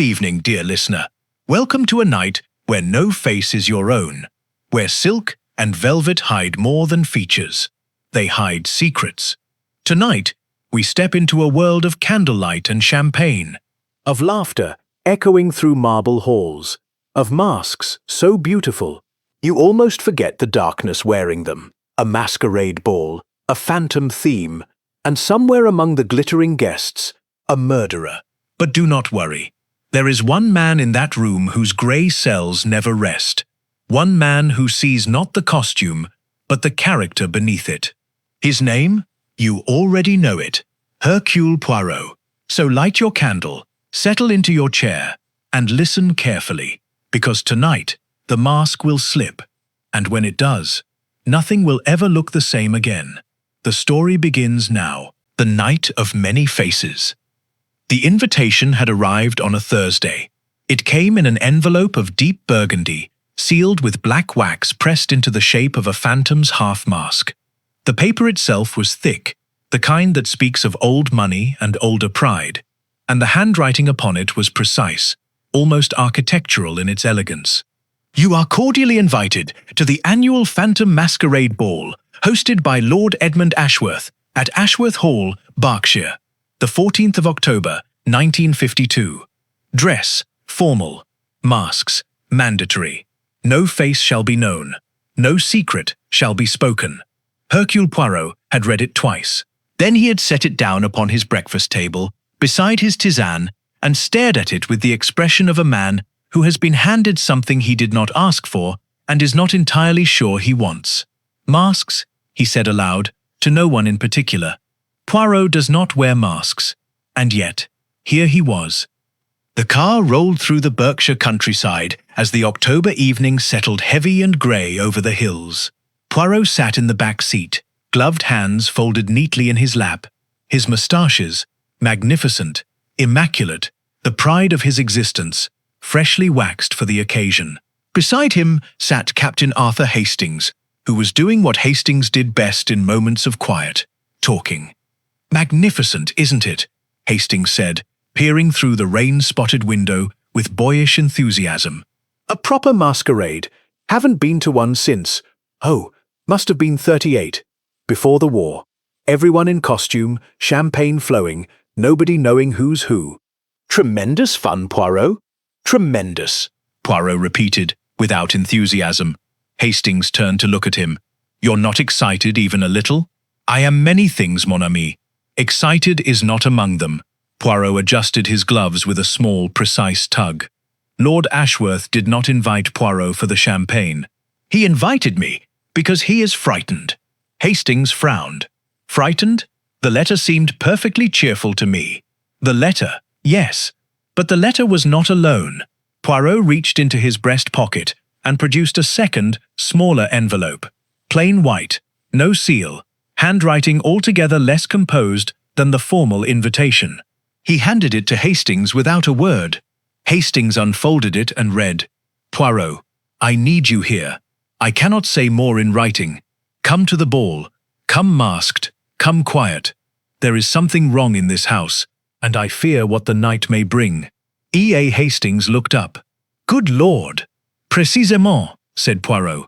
Good evening, dear listener. Welcome to a night where no face is your own, where silk and velvet hide more than features. They hide secrets. Tonight, we step into a world of candlelight and champagne, of laughter echoing through marble halls, of masks so beautiful you almost forget the darkness wearing them, a masquerade ball, a phantom theme, and somewhere among the glittering guests, a murderer. But do not worry. There is one man in that room whose grey cells never rest. One man who sees not the costume, but the character beneath it. His name? You already know it. Hercule Poirot. So light your candle, settle into your chair, and listen carefully, because tonight the mask will slip, and when it does, nothing will ever look the same again. The story begins now, the night of many faces. The invitation had arrived on a Thursday. It came in an envelope of deep burgundy, sealed with black wax pressed into the shape of a phantom's half-mask. The paper itself was thick, the kind that speaks of old money and older pride, and the handwriting upon it was precise, almost architectural in its elegance. You are cordially invited to the annual Phantom Masquerade Ball, hosted by Lord Edmund Ashworth at Ashworth Hall, Berkshire, the 14th of October, 1952. Dress, formal. Masks, mandatory. No face shall be known. No secret shall be spoken. Hercule Poirot had read it twice. Then he had set it down upon his breakfast table, beside his tisane, and stared at it with the expression of a man who has been handed something he did not ask for and is not entirely sure he wants. Masks, he said aloud, to no one in particular. Poirot does not wear masks, and yet, here he was. The car rolled through the Berkshire countryside as the October evening settled heavy and grey over the hills. Poirot sat in the back seat, gloved hands folded neatly in his lap, his moustaches, magnificent, immaculate, the pride of his existence, freshly waxed for the occasion. Beside him sat Captain Arthur Hastings, who was doing what Hastings did best in moments of quiet, talking. "Magnificent, isn't it?" Hastings said, peering through the rain-spotted window with boyish enthusiasm. "A proper masquerade. Haven't been to one since, must have been 38, before the war. Everyone in costume, champagne flowing, nobody knowing who's who." "Tremendous fun, Poirot." "Tremendous," Poirot repeated, without enthusiasm. Hastings turned to look at him. "You're not excited even a little?" "I am many things, mon ami. Excited is not among them." Poirot adjusted his gloves with a small, precise tug. Lord Ashworth did not invite Poirot for the champagne. "He invited me because he is frightened." Hastings frowned. "Frightened? The letter seemed perfectly cheerful to me." "The letter, yes. But the letter was not alone." Poirot reached into his breast pocket and produced a second, smaller envelope. Plain white, no seal, handwriting altogether less composed than the formal invitation. He handed it to Hastings without a word. Hastings unfolded it and read, "Poirot, I need you here. I cannot say more in writing. Come to the ball. Come masked. Come quiet. There is something wrong in this house, and I fear what the night may bring." E.A. Hastings looked up. "Good Lord!" "Précisément," said Poirot.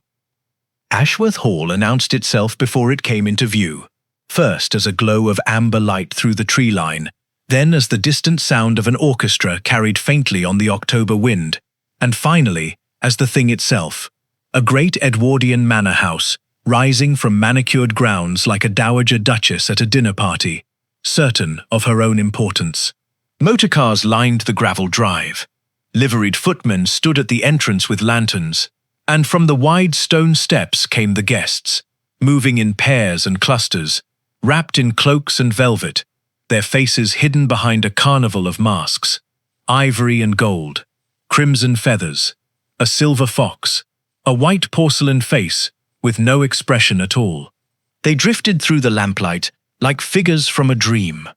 Ashworth Hall announced itself before it came into view, first as a glow of amber light through the tree line, then as the distant sound of an orchestra carried faintly on the October wind, and finally as the thing itself, a great Edwardian manor house, rising from manicured grounds like a dowager duchess at a dinner party, certain of her own importance. Motorcars lined the gravel drive. Liveried footmen stood at the entrance with lanterns, and from the wide stone steps came the guests, moving in pairs and clusters, wrapped in cloaks and velvet, their faces hidden behind a carnival of masks, ivory and gold, crimson feathers, a silver fox, a white porcelain face with no expression at all. They drifted through the lamplight like figures from a dream,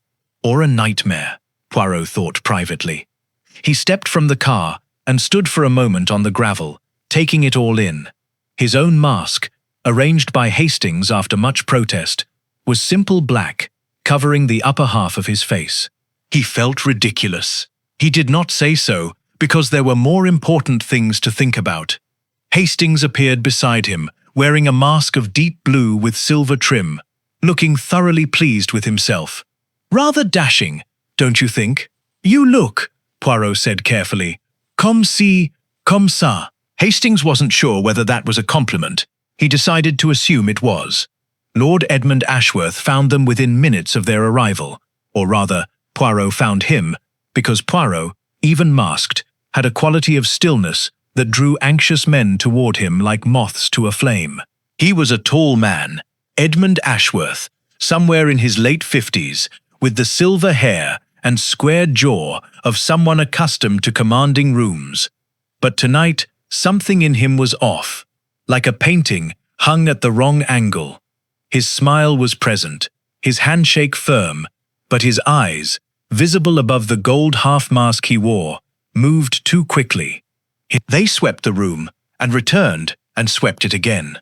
or a nightmare, Poirot thought privately. He stepped from the car and stood for a moment on the gravel, taking it all in. His own mask, arranged by Hastings after much protest, was simple black, covering the upper half of his face. He felt ridiculous. He did not say so, because there were more important things to think about. Hastings appeared beside him, wearing a mask of deep blue with silver trim, looking thoroughly pleased with himself. Rather dashing, don't you think? You look, Poirot said carefully. Comme si, comme ça. Hastings wasn't sure whether that was a compliment. He decided to assume it was. Lord Edmund Ashworth found them within minutes of their arrival, or rather, Poirot found him, because Poirot, even masked, had a quality of stillness that drew anxious men toward him like moths to a flame. He was a tall man, Edmund Ashworth, somewhere in his late 50s, with the silver hair and square jaw of someone accustomed to commanding rooms. But tonight, something in him was off, like a painting hung at the wrong angle. His smile was present, his handshake firm, but his eyes, visible above the gold half-mask he wore, moved too quickly. They swept the room, and returned, and swept it again.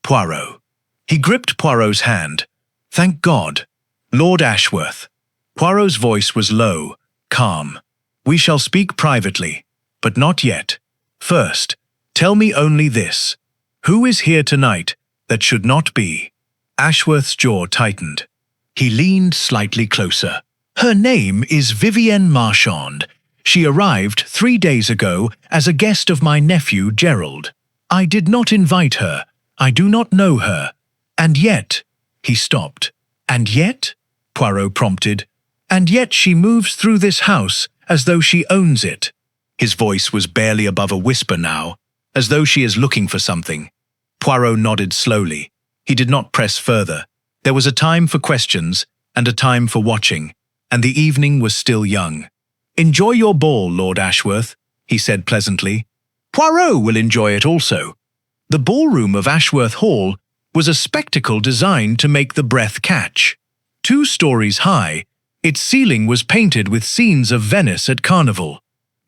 Poirot. He gripped Poirot's hand. Thank God. Lord Ashworth. Poirot's voice was low, calm. We shall speak privately, but not yet. First, tell me only this. Who is here tonight that should not be? Ashworth's jaw tightened. He leaned slightly closer. Her name is Vivienne Marchand. She arrived 3 days ago as a guest of my nephew Gerald. I did not invite her. I do not know her. And yet, he stopped. And yet? Poirot prompted. And yet she moves through this house as though she owns it. His voice was barely above a whisper now, as though she is looking for something. Poirot nodded slowly. He did not press further. There was a time for questions and a time for watching, and the evening was still young. Enjoy your ball, Lord Ashworth, he said pleasantly. Poirot will enjoy it also. The ballroom of Ashworth Hall was a spectacle designed to make the breath catch. 2 stories high, its ceiling was painted with scenes of Venice at Carnival.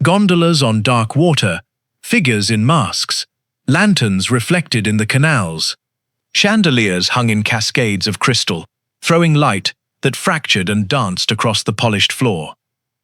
Gondolas on dark water, figures in masks, lanterns reflected in the canals. Chandeliers hung in cascades of crystal, throwing light that fractured and danced across the polished floor.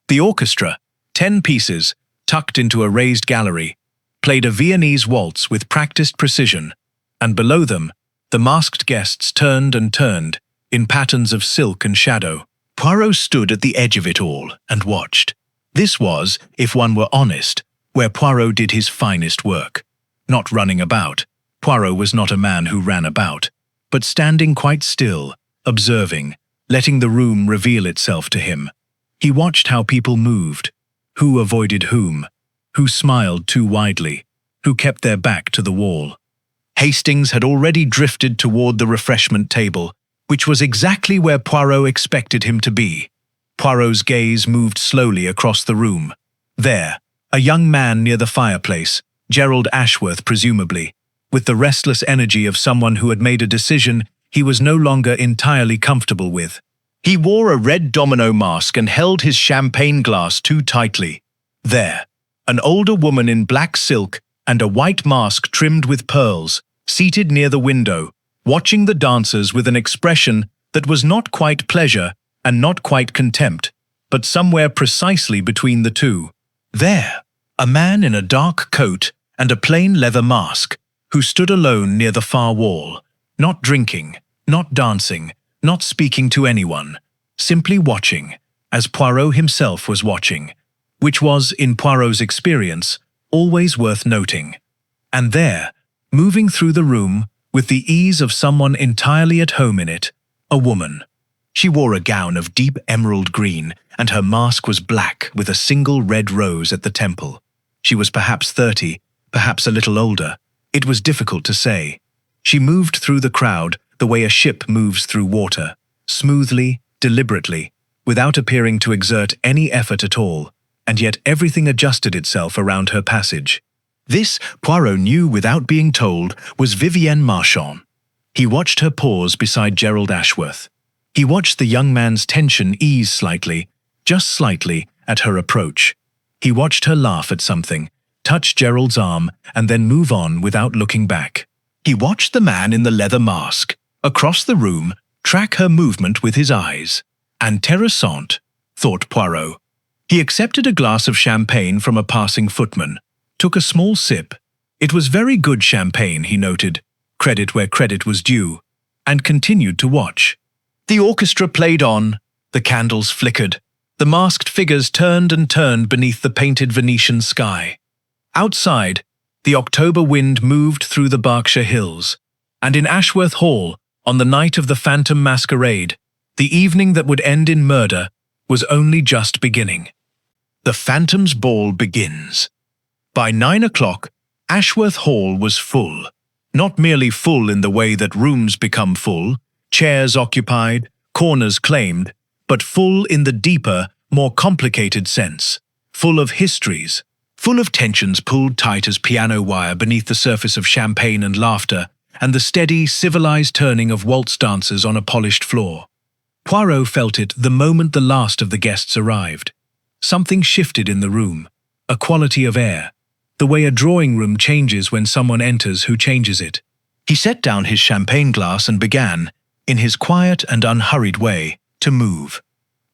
The orchestra, 10 pieces, tucked into a raised gallery, played a Viennese waltz with practiced precision, and below them, the masked guests turned and turned, in patterns of silk and shadow. Poirot stood at the edge of it all and watched. This was, if one were honest, where Poirot did his finest work. Not running about. Poirot was not a man who ran about, but standing quite still, observing, letting the room reveal itself to him. He watched how people moved, who avoided whom, who smiled too widely, who kept their back to the wall. Hastings had already drifted toward the refreshment table, which was exactly where Poirot expected him to be. Poirot's gaze moved slowly across the room. There, a young man near the fireplace, Gerald Ashworth presumably, with the restless energy of someone who had made a decision he was no longer entirely comfortable with. He wore a red domino mask and held his champagne glass too tightly. There, an older woman in black silk and a white mask trimmed with pearls, seated near the window, watching the dancers with an expression that was not quite pleasure and not quite contempt, but somewhere precisely between the two. There, a man in a dark coat and a plain leather mask, who stood alone near the far wall, not drinking, not dancing, not speaking to anyone, simply watching, as Poirot himself was watching, which was, in Poirot's experience, always worth noting. And there, moving through the room, with the ease of someone entirely at home in it, a woman. She wore a gown of deep emerald green, and her mask was black with a single red rose at the temple. She was perhaps 30, perhaps a little older. It was difficult to say. She moved through the crowd the way a ship moves through water, smoothly, deliberately, without appearing to exert any effort at all, and yet everything adjusted itself around her passage. This, Poirot knew without being told, was Vivienne Marchand. He watched her pause beside Gerald Ashworth. He watched the young man's tension ease slightly, just slightly, at her approach. He watched her laugh at something, touch Gerald's arm, and then move on without looking back. He watched the man in the leather mask, across the room, track her movement with his eyes. Intéressant, thought Poirot. He accepted a glass of champagne from a passing footman, took a small sip. It was very good champagne, he noted, credit where credit was due, and continued to watch. The orchestra played on, the candles flickered, the masked figures turned and turned beneath the painted Venetian sky. Outside, the October wind moved through the Berkshire Hills, and in Ashworth Hall, on the night of the Phantom Masquerade, the evening that would end in murder was only just beginning. The Phantom's Ball begins. By 9 o'clock, Ashworth Hall was full. Not merely full in the way that rooms become full, chairs occupied, corners claimed, but full in the deeper, more complicated sense. Full of histories, full of tensions pulled tight as piano wire beneath the surface of champagne and laughter, and the steady, civilized turning of waltz dancers on a polished floor. Poirot felt it the moment the last of the guests arrived. Something shifted in the room, a quality of air, the way a drawing room changes when someone enters who changes it. He set down his champagne glass and began, in his quiet and unhurried way, to move.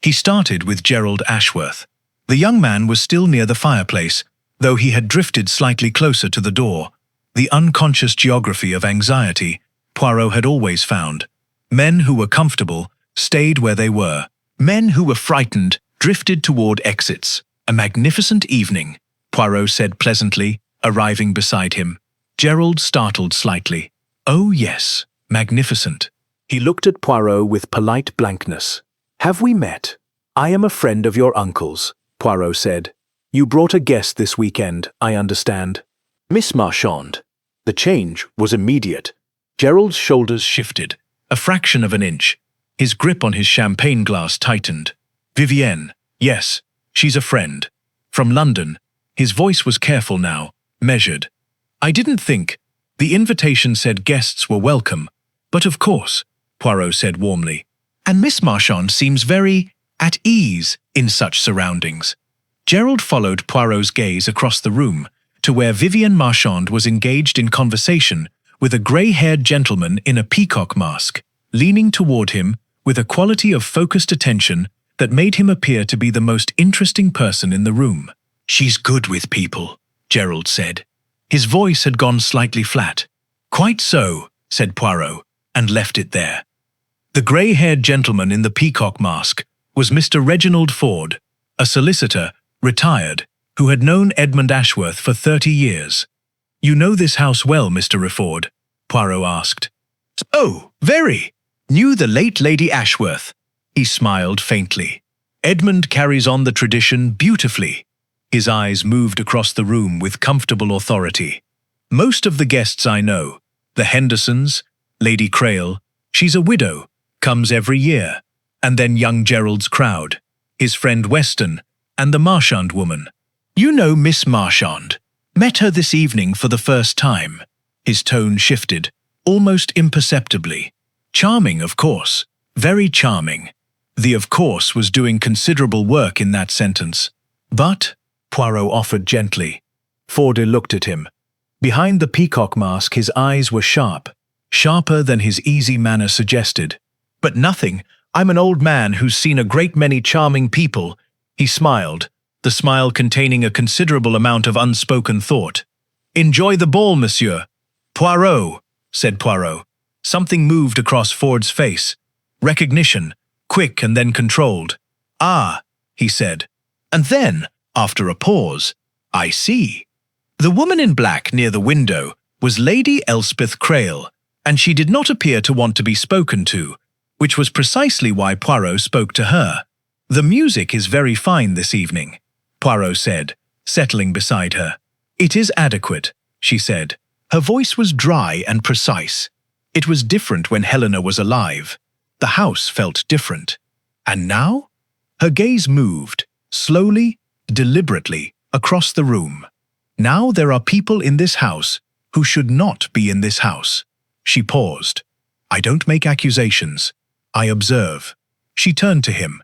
He started with Gerald Ashworth. The young man was still near the fireplace, though he had drifted slightly closer to the door. The unconscious geography of anxiety, Poirot had always found. Men who were comfortable stayed where they were. Men who were frightened drifted toward exits. A magnificent evening, Poirot said pleasantly, arriving beside him. Gerald startled slightly. Oh yes, magnificent. He looked at Poirot with polite blankness. Have we met? I am a friend of your uncle's, Poirot said. You brought a guest this weekend, I understand. Miss Marchand. The change was immediate. Gerald's shoulders shifted, a fraction of an inch. His grip on his champagne glass tightened. Vivienne. Yes, she's a friend. From London. His voice was careful now, measured. I didn't think. The invitation said guests were welcome. But of course, Poirot said warmly. And Miss Marchand seems very at ease in such surroundings. Gerald followed Poirot's gaze across the room to where Vivienne Marchand was engaged in conversation with a grey-haired gentleman in a peacock mask, leaning toward him with a quality of focused attention that made him appear to be the most interesting person in the room. She's good with people, Gerald said. His voice had gone slightly flat. Quite so, said Poirot, and left it there. The grey-haired gentleman in the peacock mask was Mr. Reginald Ford, a solicitor, retired, who had known Edmund Ashworth for 30 years. You know this house well, Mr. Ford? Poirot asked. Oh, very. Knew the late Lady Ashworth. He smiled faintly. Edmund carries on the tradition beautifully. His eyes moved across the room with comfortable authority. Most of the guests I know, the Hendersons, Lady Crail, she's a widow, comes every year, and then young Gerald's crowd, his friend Weston, and the Marchand woman. You know Miss Marchand. Met her this evening for the first time. His tone shifted, almost imperceptibly. Charming, of course. Very charming. The of course was doing considerable work in that sentence. But, Poirot offered gently. Ford looked at him. Behind the peacock mask his eyes were sharp, sharper than his easy manner suggested. But nothing. I'm an old man who's seen a great many charming people. He smiled, the smile containing a considerable amount of unspoken thought. Enjoy the ball, monsieur. Poirot, said Poirot. Something moved across Ford's face. Recognition, quick and then controlled. Ah, he said. And then, after a pause, I see. The woman in black near the window was Lady Elspeth Crail, and she did not appear to want to be spoken to, which was precisely why Poirot spoke to her. The music is very fine this evening, Poirot said, settling beside her. It is adequate, she said. Her voice was dry and precise. It was different when Helena was alive. The house felt different. And now? Her gaze moved, slowly, deliberately, across the room. Now there are people in this house who should not be in this house. She paused. I don't make accusations. I observe. She turned to him.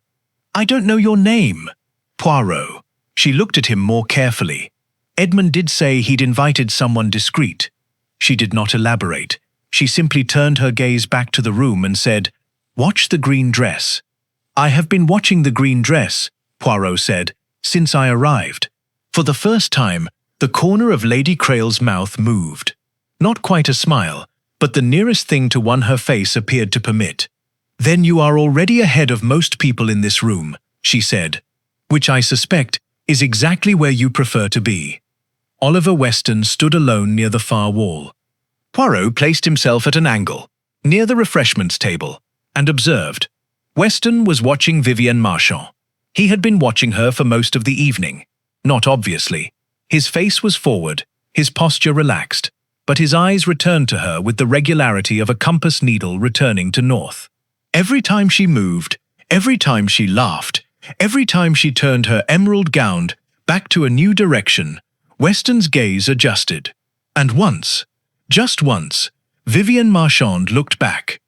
I don't know your name. Poirot. She looked at him more carefully. Edmund did say he'd invited someone discreet. She did not elaborate. She simply turned her gaze back to the room and said, Watch the green dress. I have been watching the green dress, Poirot said, since I arrived." For the first time, the corner of Lady Crail's mouth moved. Not quite a smile, but the nearest thing to one her face appeared to permit. "Then you are already ahead of most people in this room," she said, "which I suspect is exactly where you prefer to be." Oliver Weston stood alone near the far wall. Poirot placed himself at an angle, near the refreshments table, and observed. Weston was watching Vivienne Marchand. He had been watching her for most of the evening. Not obviously. His face was forward, his posture relaxed, but his eyes returned to her with the regularity of a compass needle returning to north. Every time she moved, every time she laughed, every time she turned her emerald gown back to a new direction, Weston's gaze adjusted. And once, just once, Vivienne Marchand looked back,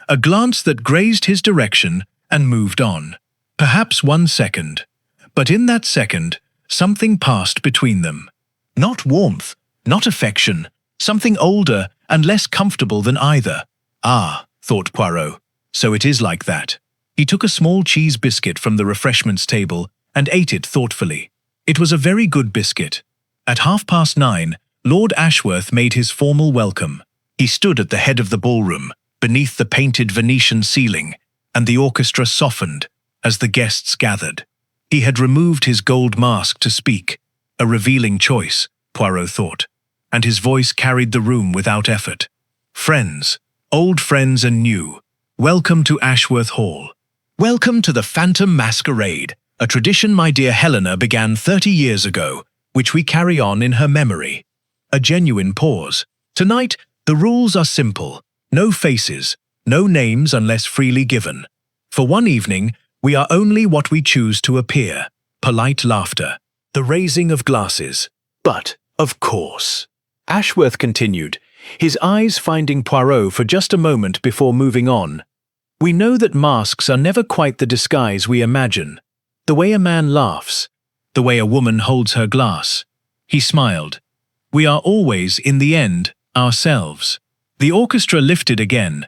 a glance that grazed his direction and moved on. Perhaps 1 second, but in that second, something passed between them. Not warmth, not affection, something older and less comfortable than either. "Ah," thought Poirot, "so it is like that." He took a small cheese biscuit from the refreshments table and ate it thoughtfully. It was a very good biscuit. At 9:30, Lord Ashworth made his formal welcome. He stood at the head of the ballroom, beneath the painted Venetian ceiling, and the orchestra softened as the guests gathered. He had removed his gold mask to speak, a revealing choice, Poirot thought, and his voice carried the room without effort. "Friends, old friends and new, welcome to Ashworth Hall. Welcome to the Phantom Masquerade, a tradition my dear Helena began 30 years ago, which we carry on in her memory." A genuine pause. "Tonight, the rules are simple. No faces, no names unless freely given. For one evening, we are only what we choose to appear." Polite laughter. The raising of glasses. "But, of course," Ashworth continued, his eyes finding Poirot for just a moment before moving on. "We know that masks are never quite the disguise we imagine. The way a man laughs, the way a woman holds her glass." He smiled. "We are always, in the end, ourselves." The orchestra lifted again.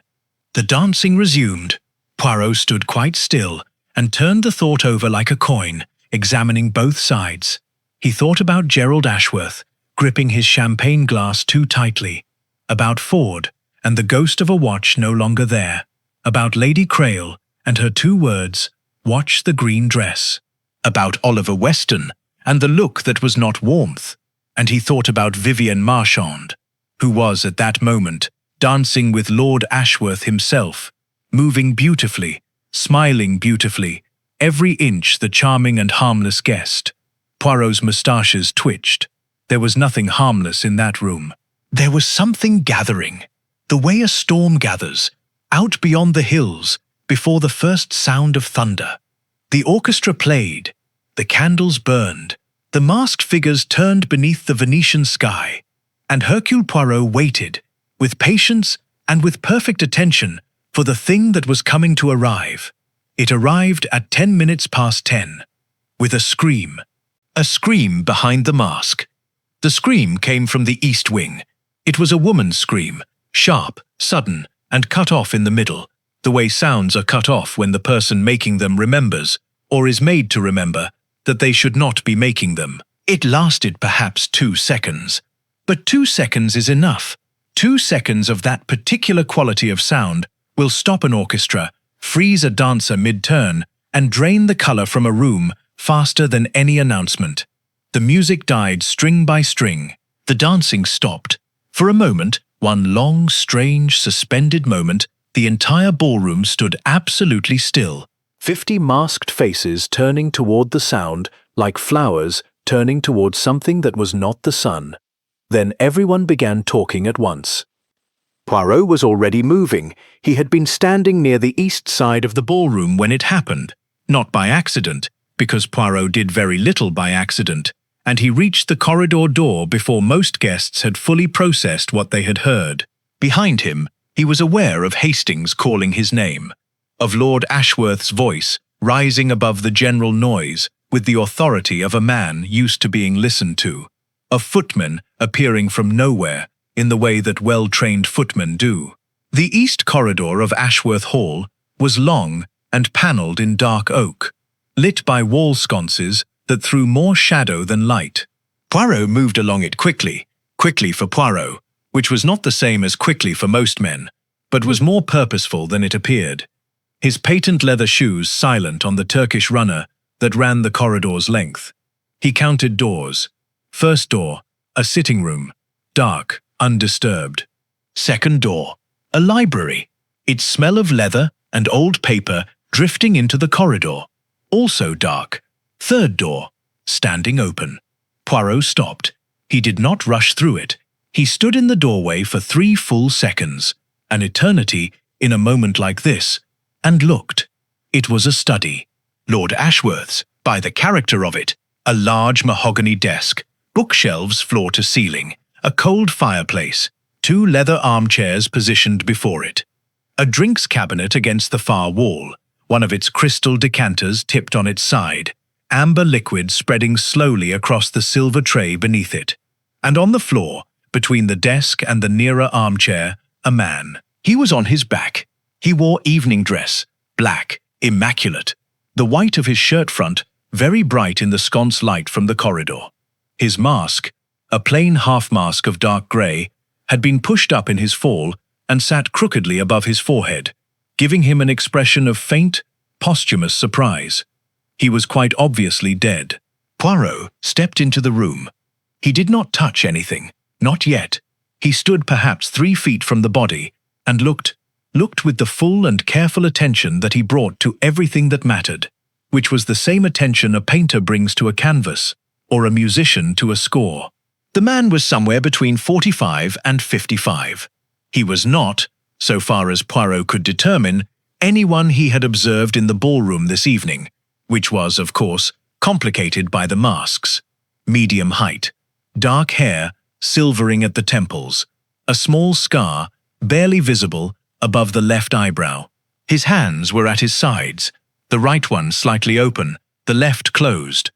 The dancing resumed. Poirot stood quite still and turned the thought over like a coin, examining both sides. He thought about Gerald Ashworth, gripping his champagne glass too tightly, about Ford and the ghost of a watch no longer there, about Lady Crail and her 2 words, "Watch the green dress," about Oliver Weston and the look that was not warmth, and he thought about Vivienne Marchand, who was at that moment dancing with Lord Ashworth himself, moving beautifully, smiling beautifully, every inch the charming and harmless guest. Poirot's moustaches twitched. There was nothing harmless in that room. There was something gathering, the way a storm gathers, out beyond the hills, before the first sound of thunder. The orchestra played, the candles burned, the masked figures turned beneath the Venetian sky, and Hercule Poirot waited, with patience and with perfect attention, for the thing that was coming to arrive. It arrived at 10 minutes past 10, with a scream behind the mask. The scream came from the east wing. It was a woman's scream, sharp, sudden, and cut off in the middle, the way sounds are cut off when the person making them remembers, or is made to remember, that they should not be making them. It lasted perhaps 2 seconds. But 2 seconds is enough. 2 seconds of that particular quality of sound will stop an orchestra, freeze a dancer mid-turn, and drain the color from a room faster than any announcement. The music died string by string. The dancing stopped. For a moment, one long, strange, suspended moment, the entire ballroom stood absolutely still. 50 masked faces turning toward the sound, like flowers turning toward something that was not the sun. Then everyone began talking at once. Poirot was already moving. He had been standing near the east side of the ballroom when it happened. Not by accident, because Poirot did very little by accident, and he reached the corridor door before most guests had fully processed what they had heard. Behind him, he was aware of Hastings calling his name, of Lord Ashworth's voice rising above the general noise with the authority of a man used to being listened to, of footmen appearing from nowhere in the way that well-trained footmen do. The east corridor of Ashworth Hall was long and panelled in dark oak, lit by wall sconces that threw more shadow than light. Poirot moved along it quickly for Poirot, which was not the same as quickly for most men, but was more purposeful than it appeared. His patent leather shoes silent on the Turkish runner that ran the corridor's length. He counted doors. First door, a sitting room, dark, undisturbed. Second door, a library, its smell of leather and old paper drifting into the corridor, also dark. Third door, standing open. Poirot stopped. He did not rush through it. He stood in the doorway for 3 full seconds, an eternity in a moment like this, and looked. It was a study. Lord Ashworth's, by the character of it, a large mahogany desk, bookshelves floor to ceiling, a cold fireplace, 2 leather armchairs positioned before it, a drinks cabinet against the far wall, one of its crystal decanters tipped on its side, amber liquid spreading slowly across the silver tray beneath it, and on the floor, between the desk and the nearer armchair, a man. He was on his back. He wore evening dress, black, immaculate, the white of his shirt front very bright in the sconce light from the corridor. His mask, a plain half-mask of dark grey, had been pushed up in his fall and sat crookedly above his forehead, giving him an expression of faint, posthumous surprise. He was quite obviously dead. Poirot stepped into the room. He did not touch anything, not yet. He stood perhaps 3 feet from the body and looked with the full and careful attention that he brought to everything that mattered, which was the same attention a painter brings to a canvas, or a musician to a score. The man was somewhere between 45 and 55. He was not, so far as Poirot could determine, anyone he had observed in the ballroom this evening, which was, of course, complicated by the masks. Medium height, dark hair, silvering at the temples, a small scar, barely visible, above the left eyebrow. His hands were at his sides, the right one slightly open, the left closed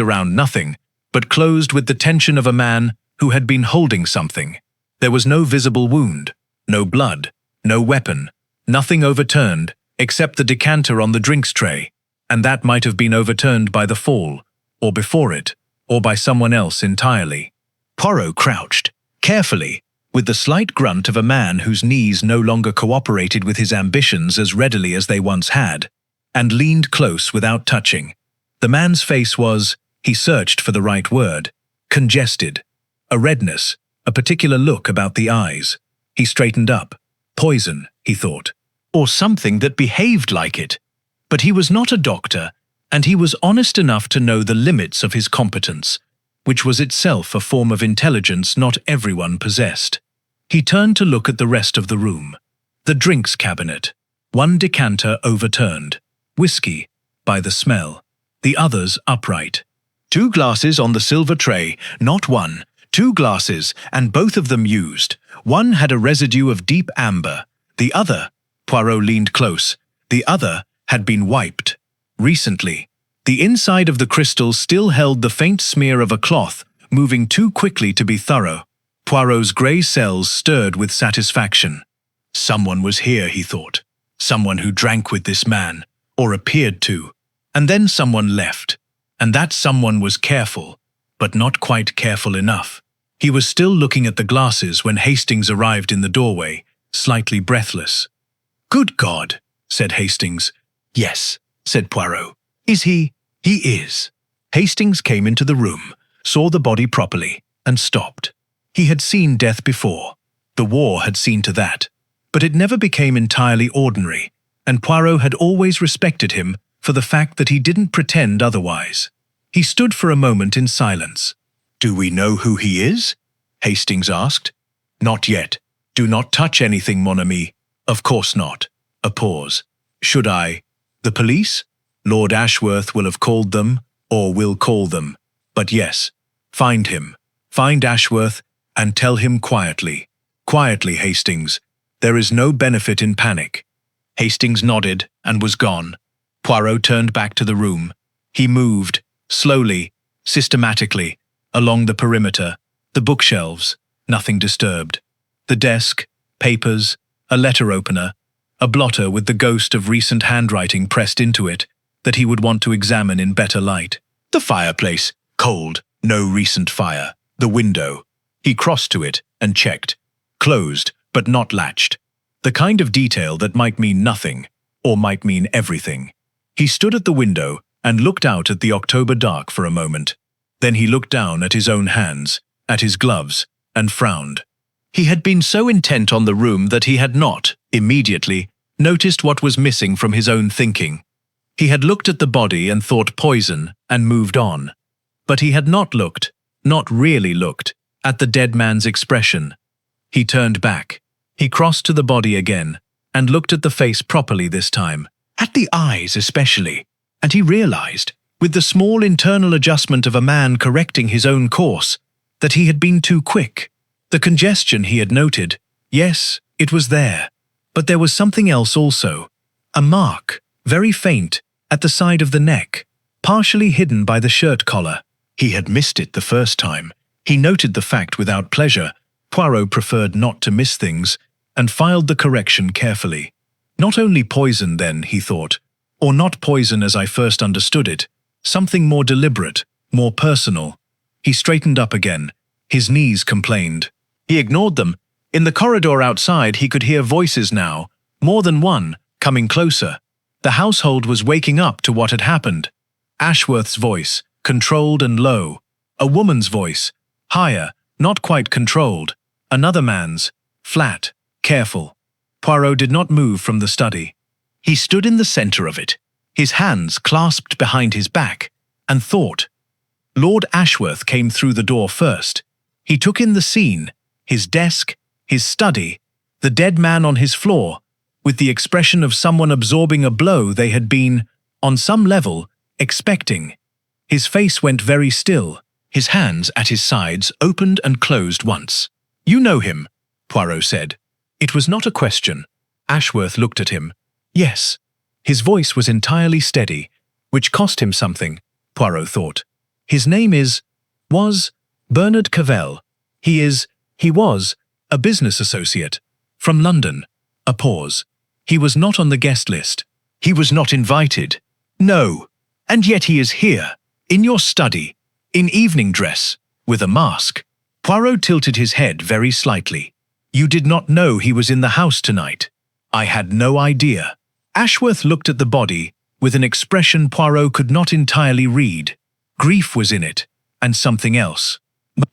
around nothing, but closed with the tension of a man who had been holding something. There was no visible wound, no blood, no weapon, nothing overturned except the decanter on the drinks tray, and that might have been overturned by the fall, or before it, or by someone else entirely. Poirot crouched, carefully, with the slight grunt of a man whose knees no longer cooperated with his ambitions as readily as they once had, and leaned close without touching. The man's face was, he searched for the right word, congested. A redness, a particular look about the eyes. He straightened up. Poison, he thought, or something that behaved like it. But he was not a doctor, and he was honest enough to know the limits of his competence, which was itself a form of intelligence not everyone possessed. He turned to look at the rest of the room. The drinks cabinet. 1 decanter overturned. Whiskey, by the smell. The others upright. 2 glasses on the silver tray, not 1, 2 glasses, and both of them used. One had a residue of deep amber. The other, Poirot leaned close, the other had been wiped. Recently. The inside of the crystal still held the faint smear of a cloth, moving too quickly to be thorough. Poirot's grey cells stirred with satisfaction. Someone was here, he thought. Someone who drank with this man, or appeared to. And then someone left. And that someone was careful, but not quite careful enough. He was still looking at the glasses when Hastings arrived in the doorway, slightly breathless. "Good God," said Hastings. "Yes," said Poirot. "Is he?" "He is." Hastings came into the room, saw the body properly, and stopped. He had seen death before. The war had seen to that. But it never became entirely ordinary, and Poirot had always respected him for the fact that he didn't pretend otherwise. He stood for a moment in silence. "Do we know who he is?" Hastings asked. "Not yet. Do not touch anything, mon ami." "Of course not." A pause. "Should I?" "The police? Lord Ashworth will have called them, or will call them. But yes, find him. Find Ashworth, and tell him quietly. Quietly, Hastings. There is no benefit in panic." Hastings nodded and was gone. Poirot turned back to the room. He moved, slowly, systematically, along the perimeter, the bookshelves, nothing disturbed. The desk, papers, a letter opener, a blotter with the ghost of recent handwriting pressed into it that he would want to examine in better light. The fireplace, cold, no recent fire. The window. He crossed to it and checked. Closed, but not latched. The kind of detail that might mean nothing, or might mean everything. He stood at the window and looked out at the October dark for a moment. Then he looked down at his own hands, at his gloves, and frowned. He had been so intent on the room that he had not, immediately, noticed what was missing from his own thinking. He had looked at the body and thought poison and moved on. But he had not looked, not really looked, at the dead man's expression. He turned back. He crossed to the body again and looked at the face properly this time, at the eyes especially, and he realized, with the small internal adjustment of a man correcting his own course, that he had been too quick. The congestion he had noted, yes, it was there, but there was something else also. A mark, very faint, at the side of the neck, partially hidden by the shirt collar. He had missed it the first time. He noted the fact without pleasure. Poirot preferred not to miss things, and filed the correction carefully. Not only poison then, he thought, or not poison as I first understood it, something more deliberate, more personal. He straightened up again. His knees complained. He ignored them. In the corridor outside he could hear voices now, more than one, coming closer. The household was waking up to what had happened. Ashworth's voice, controlled and low. A woman's voice, higher, not quite controlled. Another man's, flat, careful. Poirot did not move from the study. He stood in the center of it, his hands clasped behind his back, and thought. Lord Ashworth came through the door first. He took in the scene, his desk, his study, the dead man on his floor, with the expression of someone absorbing a blow they had been, on some level, expecting. His face went very still, his hands at his sides opened and closed once. You know him, Poirot said. It was not a question. Ashworth looked at him. Yes. His voice was entirely steady, which cost him something, Poirot thought. His name was Bernard Cavell. He was, a business associate. From London. A pause. He was not on the guest list. He was not invited. No. And yet he is here, in your study, in evening dress, with a mask. Poirot tilted his head very slightly. You did not know he was in the house tonight. I had no idea. Ashworth looked at the body, with an expression Poirot could not entirely read. Grief was in it, and something else.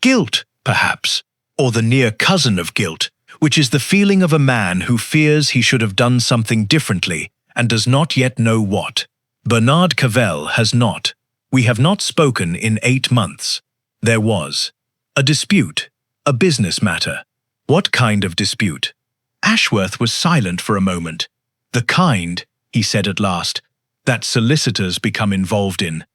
Guilt, perhaps, or the near cousin of guilt, which is the feeling of a man who fears he should have done something differently and does not yet know what. Bernard Cavell has not. We have not spoken in 8 months. There was a dispute, a business matter. What kind of dispute? Ashworth was silent for a moment. The kind, he said at last, that solicitors become involved in.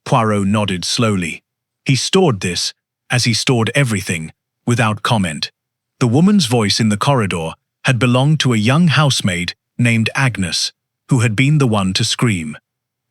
Poirot nodded slowly. He stored this, as he stored everything, without comment. The woman's voice in the corridor had belonged to a young housemaid named Agnes, who had been the one to scream.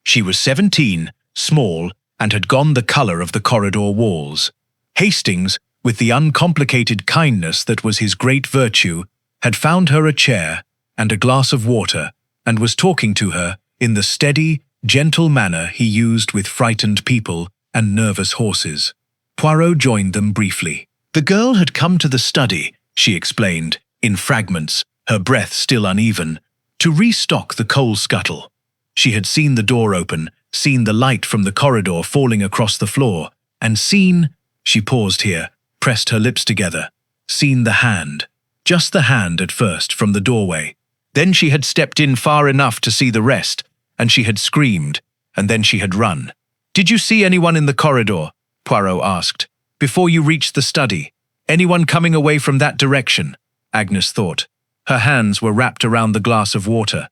She was 17, small, and had gone the color of the corridor walls. Hastings, with the uncomplicated kindness that was his great virtue, had found her a chair and a glass of water, and was talking to her in the steady, gentle manner he used with frightened people and nervous horses. Poirot joined them briefly. The girl had come to the study, she explained, in fragments, her breath still uneven, to restock the coal scuttle. She had seen the door open, seen the light from the corridor falling across the floor, and seen, she paused here, pressed her lips together, seen the hand, just the hand at first from the doorway. Then she had stepped in far enough to see the rest, and she had screamed, and then she had run. Did you see anyone in the corridor? Poirot asked. Before you reached the study. Anyone coming away from that direction? Agnes thought. Her hands were wrapped around the glass of water.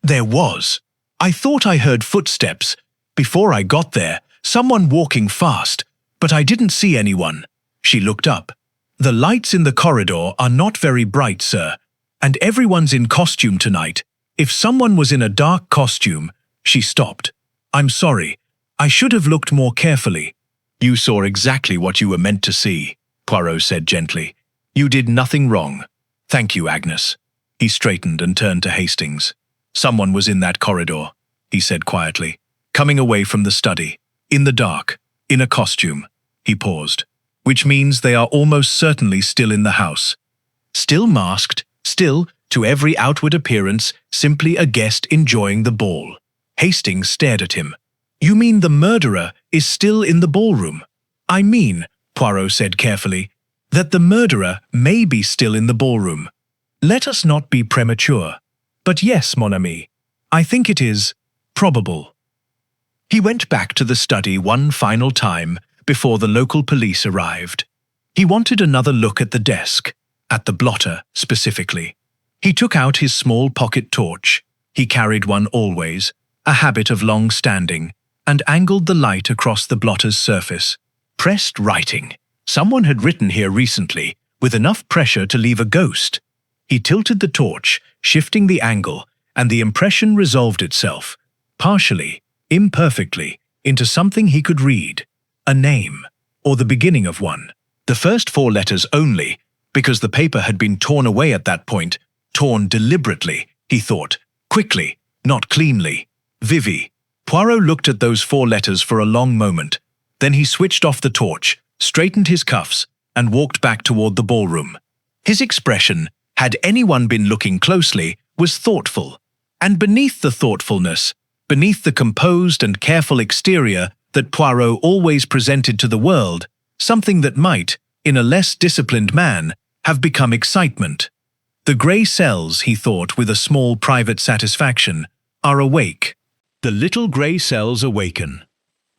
There was. I thought I heard footsteps. Before I got there, someone walking fast, but I didn't see anyone. She looked up. The lights in the corridor are not very bright, sir, and everyone's in costume tonight. If someone was in a dark costume, she stopped. I'm sorry. I should have looked more carefully. You saw exactly what you were meant to see, Poirot said gently. You did nothing wrong. Thank you, Agnes. He straightened and turned to Hastings. Someone was in that corridor, he said quietly, coming away from the study. In the dark, in a costume. He paused. Which means they are almost certainly still in the house. Still masked, still, to every outward appearance, simply a guest enjoying the ball. Hastings stared at him. You mean the murderer is still in the ballroom? I mean, Poirot said carefully, that the murderer may be still in the ballroom. Let us not be premature. But yes, mon ami, I think it is probable. He went back to the study one final time before the local police arrived. He wanted another look at the desk, at the blotter specifically. He took out his small pocket torch. He carried one always, a habit of long standing, and angled the light across the blotter's surface. Pressed writing. Someone had written here recently, with enough pressure to leave a ghost. He tilted the torch, shifting the angle, and the impression resolved itself, partially, imperfectly, into something he could read. A name, or the beginning of one. The first 4 letters only, because the paper had been torn away at that point, torn deliberately, he thought, quickly, not cleanly. Vivi. Poirot looked at those 4 letters for a long moment. Then he switched off the torch, straightened his cuffs, and walked back toward the ballroom. His expression, had anyone been looking closely, was thoughtful. And beneath the thoughtfulness, beneath the composed and careful exterior that Poirot always presented to the world, something that might, in a less disciplined man, have become excitement. The grey cells, he thought with a small private satisfaction, are awake. The little grey cells awaken.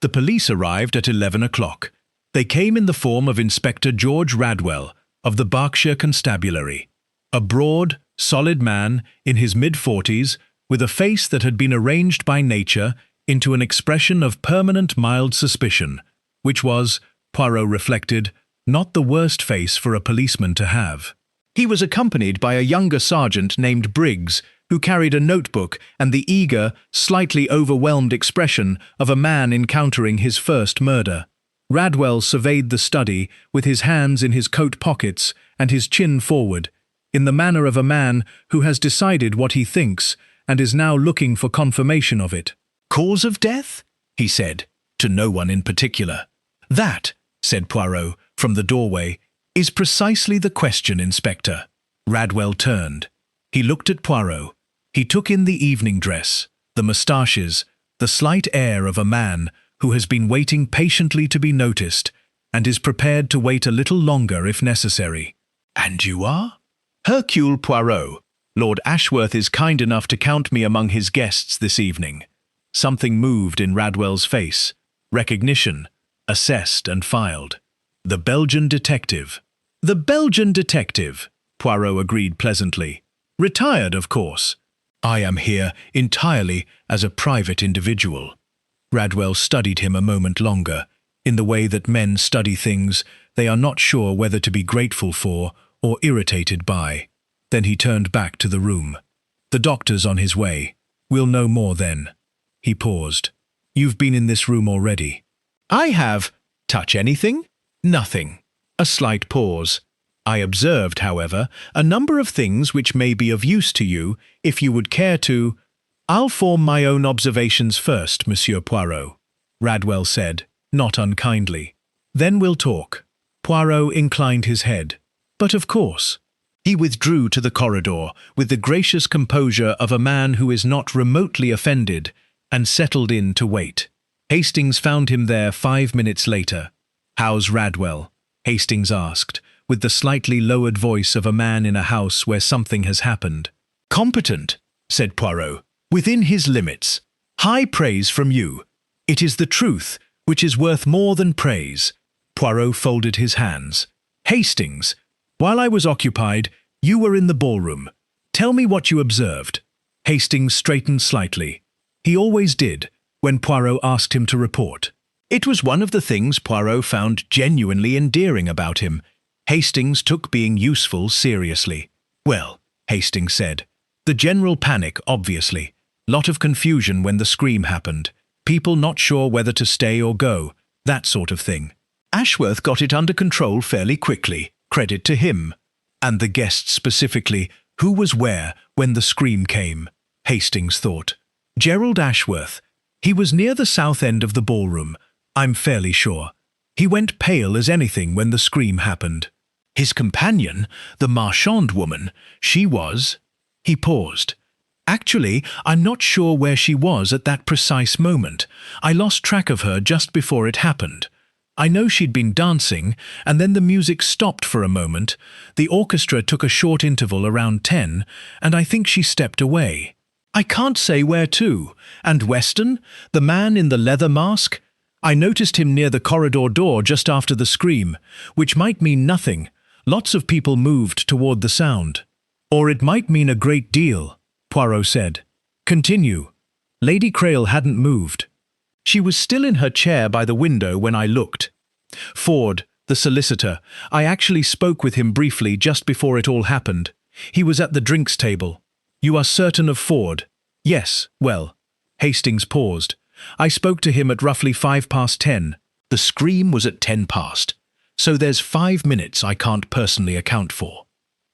The police arrived at 11 o'clock. They came in the form of Inspector George Radwell, of the Berkshire Constabulary. A broad, solid man, in his mid-40s, with a face that had been arranged by nature into an expression of permanent mild suspicion, which was, Poirot reflected, not the worst face for a policeman to have. He was accompanied by a younger sergeant named Briggs, who carried a notebook and the eager, slightly overwhelmed expression of a man encountering his first murder. Radwell surveyed the study with his hands in his coat pockets and his chin forward, in the manner of a man who has decided what he thinks and is now looking for confirmation of it. Cause of death? He said, to no one in particular. That, said Poirot, from the doorway, is precisely the question, Inspector. Radwell turned. He looked at Poirot. He took in the evening dress, the moustaches, the slight air of a man who has been waiting patiently to be noticed and is prepared to wait a little longer if necessary. And you are? Hercule Poirot. Lord Ashworth is kind enough to count me among his guests this evening. Something moved in Radwell's face. Recognition. Assessed and filed. The Belgian detective. The Belgian detective, Poirot agreed pleasantly. Retired, of course. I am here entirely as a private individual. Radwell studied him a moment longer, in the way that men study things they are not sure whether to be grateful for or irritated by. Then he turned back to the room. The doctor's on his way. We'll know more then. He paused. You've been in this room already. I have. Touch anything? Nothing. A slight pause. I observed, however, a number of things which may be of use to you, if you would care to. I'll form my own observations first, Monsieur Poirot, Radwell said, not unkindly. Then we'll talk. Poirot inclined his head. But of course. He withdrew to the corridor with the gracious composure of a man who is not remotely offended, and settled in to wait. Hastings found him there 5 minutes later. How's Radwell? Hastings asked, with the slightly lowered voice of a man in a house where something has happened. Competent, said Poirot, within his limits. High praise from you. It is the truth, which is worth more than praise. Poirot folded his hands. Hastings, while I was occupied, you were in the ballroom. Tell me what you observed. Hastings straightened slightly. He always did, when Poirot asked him to report. It was one of the things Poirot found genuinely endearing about him. Hastings took being useful seriously. Well, Hastings said. The general panic, obviously. Lot of confusion when the scream happened. People not sure whether to stay or go. That sort of thing. Ashworth got it under control fairly quickly. Credit to him. And the guests specifically, who was where when the scream came, Hastings thought. Gerald Ashworth. He was near the south end of the ballroom, I'm fairly sure. He went pale as anything when the scream happened. His companion, the marchand woman, she was... He paused. Actually, I'm not sure where she was at that precise moment. I lost track of her just before it happened. I know she'd been dancing, and then the music stopped for a moment. The orchestra took a short interval around 10, and I think she stepped away. I can't say where to. And Weston, the man in the leather mask? I noticed him near the corridor door just after the scream, which might mean nothing. Lots of people moved toward the sound. Or it might mean a great deal, Poirot said. Continue. Lady Crail hadn't moved. She was still in her chair by the window when I looked. Ford, the solicitor, I actually spoke with him briefly just before it all happened. He was at the drinks table. You are certain of Ford? Yes, well. Hastings paused. I spoke to him at roughly 10:05. The scream was at 10 past. So there's 5 minutes I can't personally account for.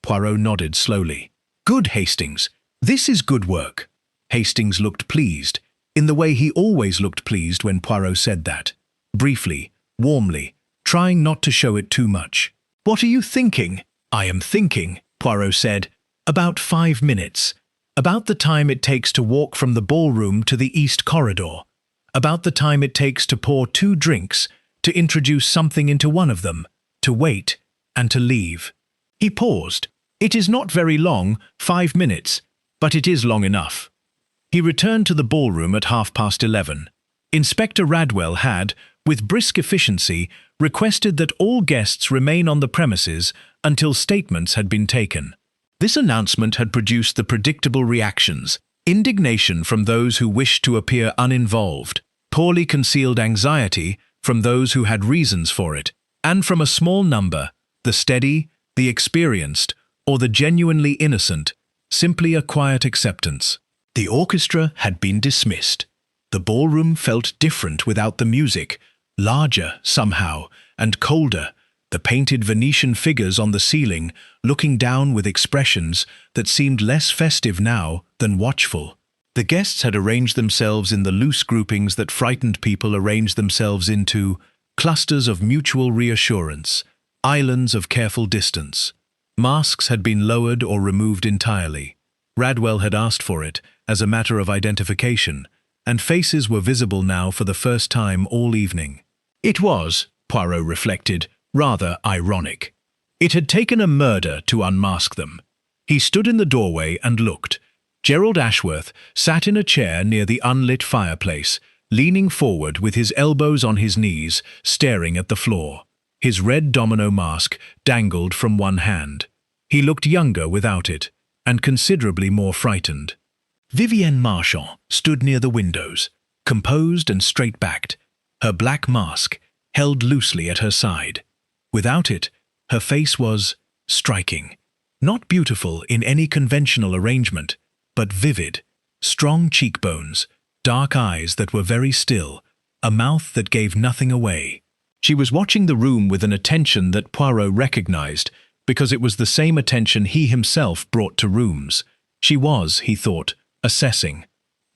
Poirot nodded slowly. Good, Hastings. This is good work. Hastings looked pleased, in the way he always looked pleased when Poirot said that. Briefly, warmly, trying not to show it too much. What are you thinking? I am thinking, Poirot said, about 5 minutes. About the time it takes to walk from the ballroom to the east corridor. About the time it takes to pour 2 drinks, to introduce something into one of them, to wait, and to leave. He paused. It is not very long, 5 minutes, but it is long enough. He returned to the ballroom at 11:30. Inspector Radwell had, with brisk efficiency, requested that all guests remain on the premises until statements had been taken. This announcement had produced the predictable reactions: indignation from those who wished to appear uninvolved, poorly concealed anxiety from those who had reasons for it, and from a small number, the steady, the experienced, or the genuinely innocent, simply a quiet acceptance. The orchestra had been dismissed. The ballroom felt different without the music, larger somehow, and colder, the painted Venetian figures on the ceiling looking down with expressions that seemed less festive now than watchful. The guests had arranged themselves in the loose groupings that frightened people arranged themselves into, clusters of mutual reassurance, islands of careful distance. Masks had been lowered or removed entirely. Radwell had asked for it, as a matter of identification, and faces were visible now for the first time all evening. It was, Poirot reflected, rather ironic. It had taken a murder to unmask them. He stood in the doorway and looked. Gerald Ashworth sat in a chair near the unlit fireplace, leaning forward with his elbows on his knees, staring at the floor. His red domino mask dangled from one hand. He looked younger without it, and considerably more frightened. Vivienne Marchand stood near the windows, composed and straight-backed, her black mask held loosely at her side. Without it, her face was striking. Not beautiful in any conventional arrangement, but vivid, strong cheekbones, dark eyes that were very still, a mouth that gave nothing away. She was watching the room with an attention that Poirot recognized, because it was the same attention he himself brought to rooms. She was, he thought, assessing.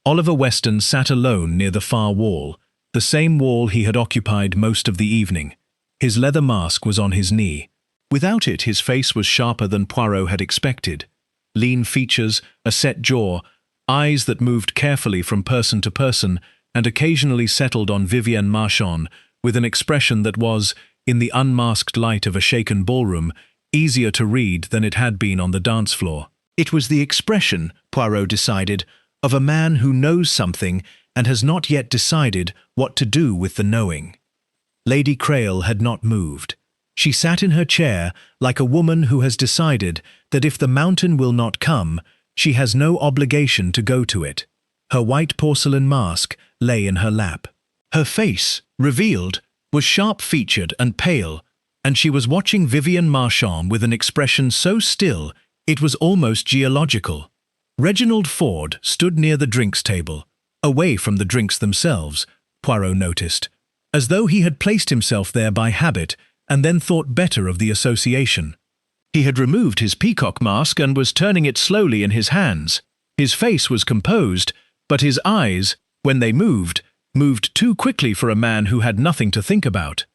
Oliver Weston sat alone near the far wall, the same wall he had occupied most of the evening. His leather mask was on his knee. Without it, his face was sharper than Poirot had expected. Lean features, a set jaw, eyes that moved carefully from person to person and occasionally settled on Vivienne Marchand with an expression that was, in the unmasked light of a shaken ballroom, easier to read than it had been on the dance floor. It was the expression, Poirot decided, of a man who knows something and has not yet decided what to do with the knowing. Lady Crail had not moved. She sat in her chair like a woman who has decided that if the mountain will not come, she has no obligation to go to it. Her white porcelain mask lay in her lap. Her face, revealed, was sharp-featured and pale, and she was watching Vivienne Marchand with an expression so still it was almost geological. Reginald Ford stood near the drinks table, away from the drinks themselves, Poirot noticed, as though he had placed himself there by habit and then thought better of the association. He had removed his peacock mask and was turning it slowly in his hands. His face was composed, but his eyes, when they moved moved too quickly for a man who had nothing to think about.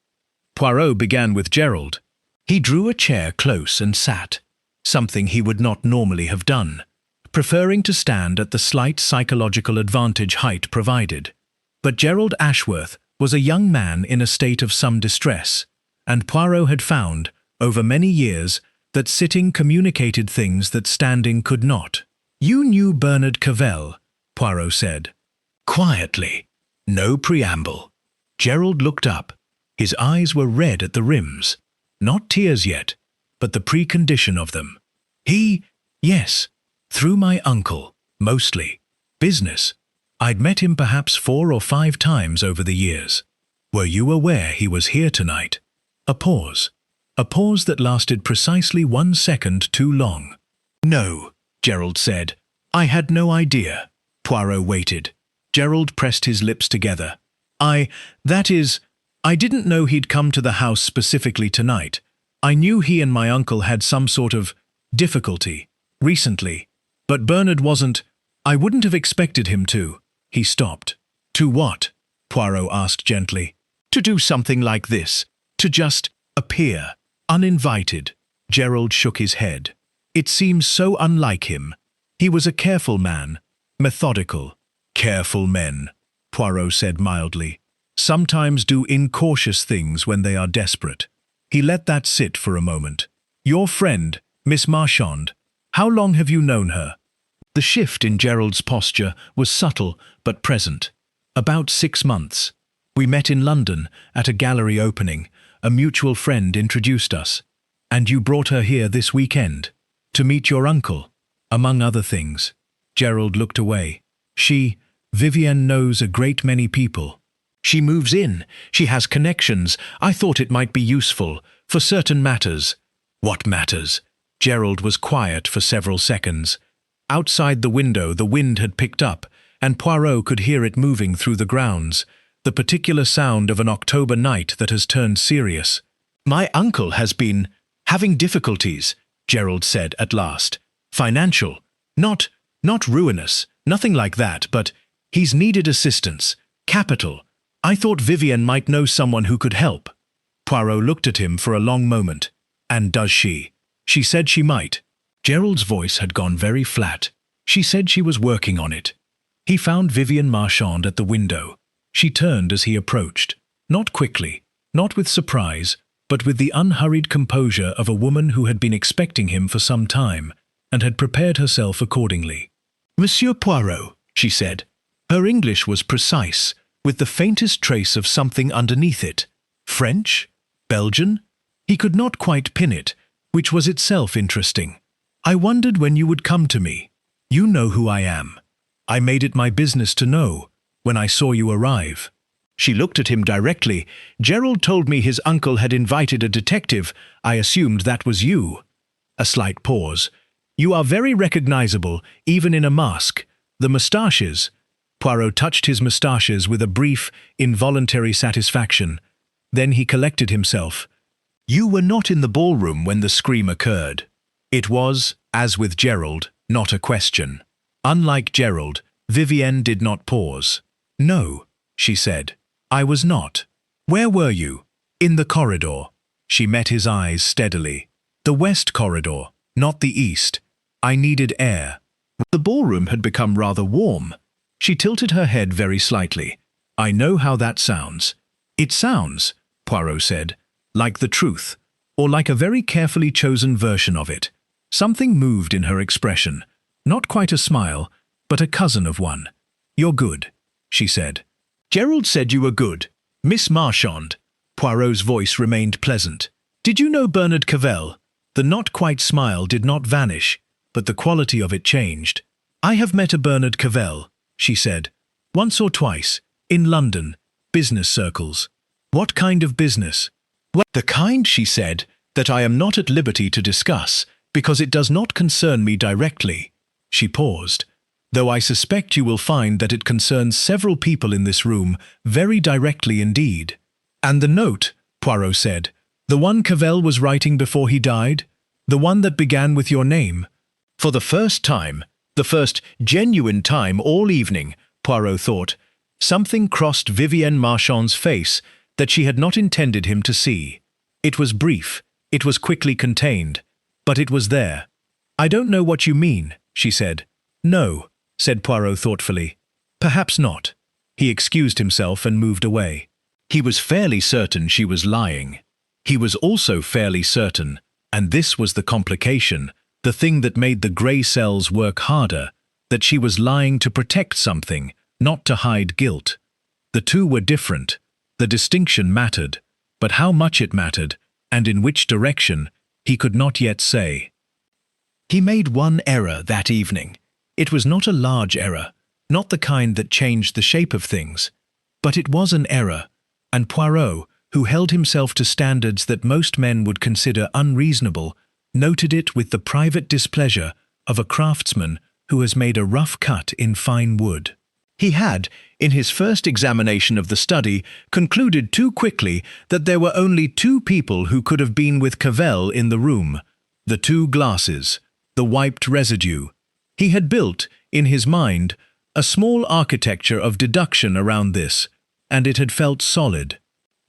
Poirot began with Gerald. He drew a chair close and sat, something he would not normally have done, preferring to stand at the slight psychological advantage height provided. But Gerald Ashworth was a young man in a state of some distress, and Poirot had found, over many years, that sitting communicated things that standing could not. "You knew Bernard Cavell," Poirot said. Quietly. No preamble. Gerald looked up. His eyes were red at the rims. Not tears yet, but the precondition of them. Yes, through my uncle, mostly. Business. I'd met him perhaps 4 or 5 times over the years. Were you aware he was here tonight? A pause. A pause that lasted precisely 1 second too long. No, Gerald said. I had no idea. Poirot waited. Gerald pressed his lips together. I didn't know he'd come to the house specifically tonight. I knew he and my uncle had some sort of difficulty recently, but Bernard wasn't. I wouldn't have expected him to. He stopped. To what? Poirot asked gently. To do something like this. To just appear. Uninvited. Gerald shook his head. It seems so unlike him. He was a careful man. Methodical. Careful men, Poirot said mildly, sometimes do incautious things when they are desperate. He let that sit for a moment. Your friend, Miss Marchand, how long have you known her? The shift in Gerald's posture was subtle but present. About 6 months. We met in London at a gallery opening. A mutual friend introduced us. And you brought her here this weekend to meet your uncle, among other things. Gerald looked away. Vivienne knows a great many people. She moves in. She has connections. I thought it might be useful for certain matters. What matters? Gerald was quiet for several seconds. Outside the window, the wind had picked up, and Poirot could hear it moving through the grounds, the particular sound of an October night that has turned serious. My uncle has been having difficulties, Gerald said at last. Financial. Not ruinous, nothing like that, but he's needed assistance. Capital. I thought Vivienne might know someone who could help. Poirot looked at him for a long moment. And does she? She said she might. Gerald's voice had gone very flat. She said she was working on it. He found Vivienne Marchand at the window. She turned as he approached. Not quickly, not with surprise, but with the unhurried composure of a woman who had been expecting him for some time, and had prepared herself accordingly. Monsieur Poirot, she said. Her English was precise, with the faintest trace of something underneath it. French? Belgian? He could not quite pin it, which was itself interesting. I wondered when you would come to me. You know who I am. I made it my business to know, when I saw you arrive. She looked at him directly. Gerald told me his uncle had invited a detective. I assumed that was you. A slight pause. You are very recognizable, even in a mask. The moustaches. Poirot touched his moustaches with a brief, involuntary satisfaction. Then he collected himself. You were not in the ballroom when the scream occurred. It was, as with Gerald, not a question. Unlike Gerald, Vivienne did not pause. No, she said. I was not. Where were you? In the corridor. She met his eyes steadily. The west corridor, not the east. I needed air. The ballroom had become rather warm. She tilted her head very slightly. I know how that sounds. It sounds, Poirot said, like the truth, or like a very carefully chosen version of it. Something moved in her expression. Not quite a smile, but a cousin of one. You're good, she said. Gerald said you were good. Miss Marchand. Poirot's voice remained pleasant. Did you know Bernard Cavell? The not-quite smile did not vanish, but the quality of it changed. I have met a Bernard Cavell, she said. Once or twice, in London, business circles. What kind of business? Well, the kind, she said, that I am not at liberty to discuss, because it does not concern me directly. She paused. Though I suspect you will find that it concerns several people in this room, very directly indeed. And the note, Poirot said, the one Cavell was writing before he died? The one that began with your name? For the first time, the first genuine time all evening, Poirot thought, Something crossed Vivienne Marchand's face that she had not intended him to see. It was brief, it was quickly contained, but it was there. "I don't know what you mean," she said. "No," said Poirot thoughtfully. "Perhaps not." He excused himself and moved away. He was fairly certain she was lying. He was also fairly certain, and this was the complication, the thing that made the grey cells work harder, that she was lying to protect something, not to hide guilt. The two were different. The distinction mattered, but how much it mattered, and in which direction, he could not yet say. He made one error that evening. It was not a large error, not the kind that changed the shape of things, but it was an error, and Poirot, who held himself to standards that most men would consider unreasonable, noted it with the private displeasure of a craftsman who has made a rough cut in fine wood. He had, in his first examination of the study, concluded too quickly that there were only two people who could have been with Cavell in the room, the two glasses, the wiped residue. He had built, in his mind, a small architecture of deduction around this, and it had felt solid.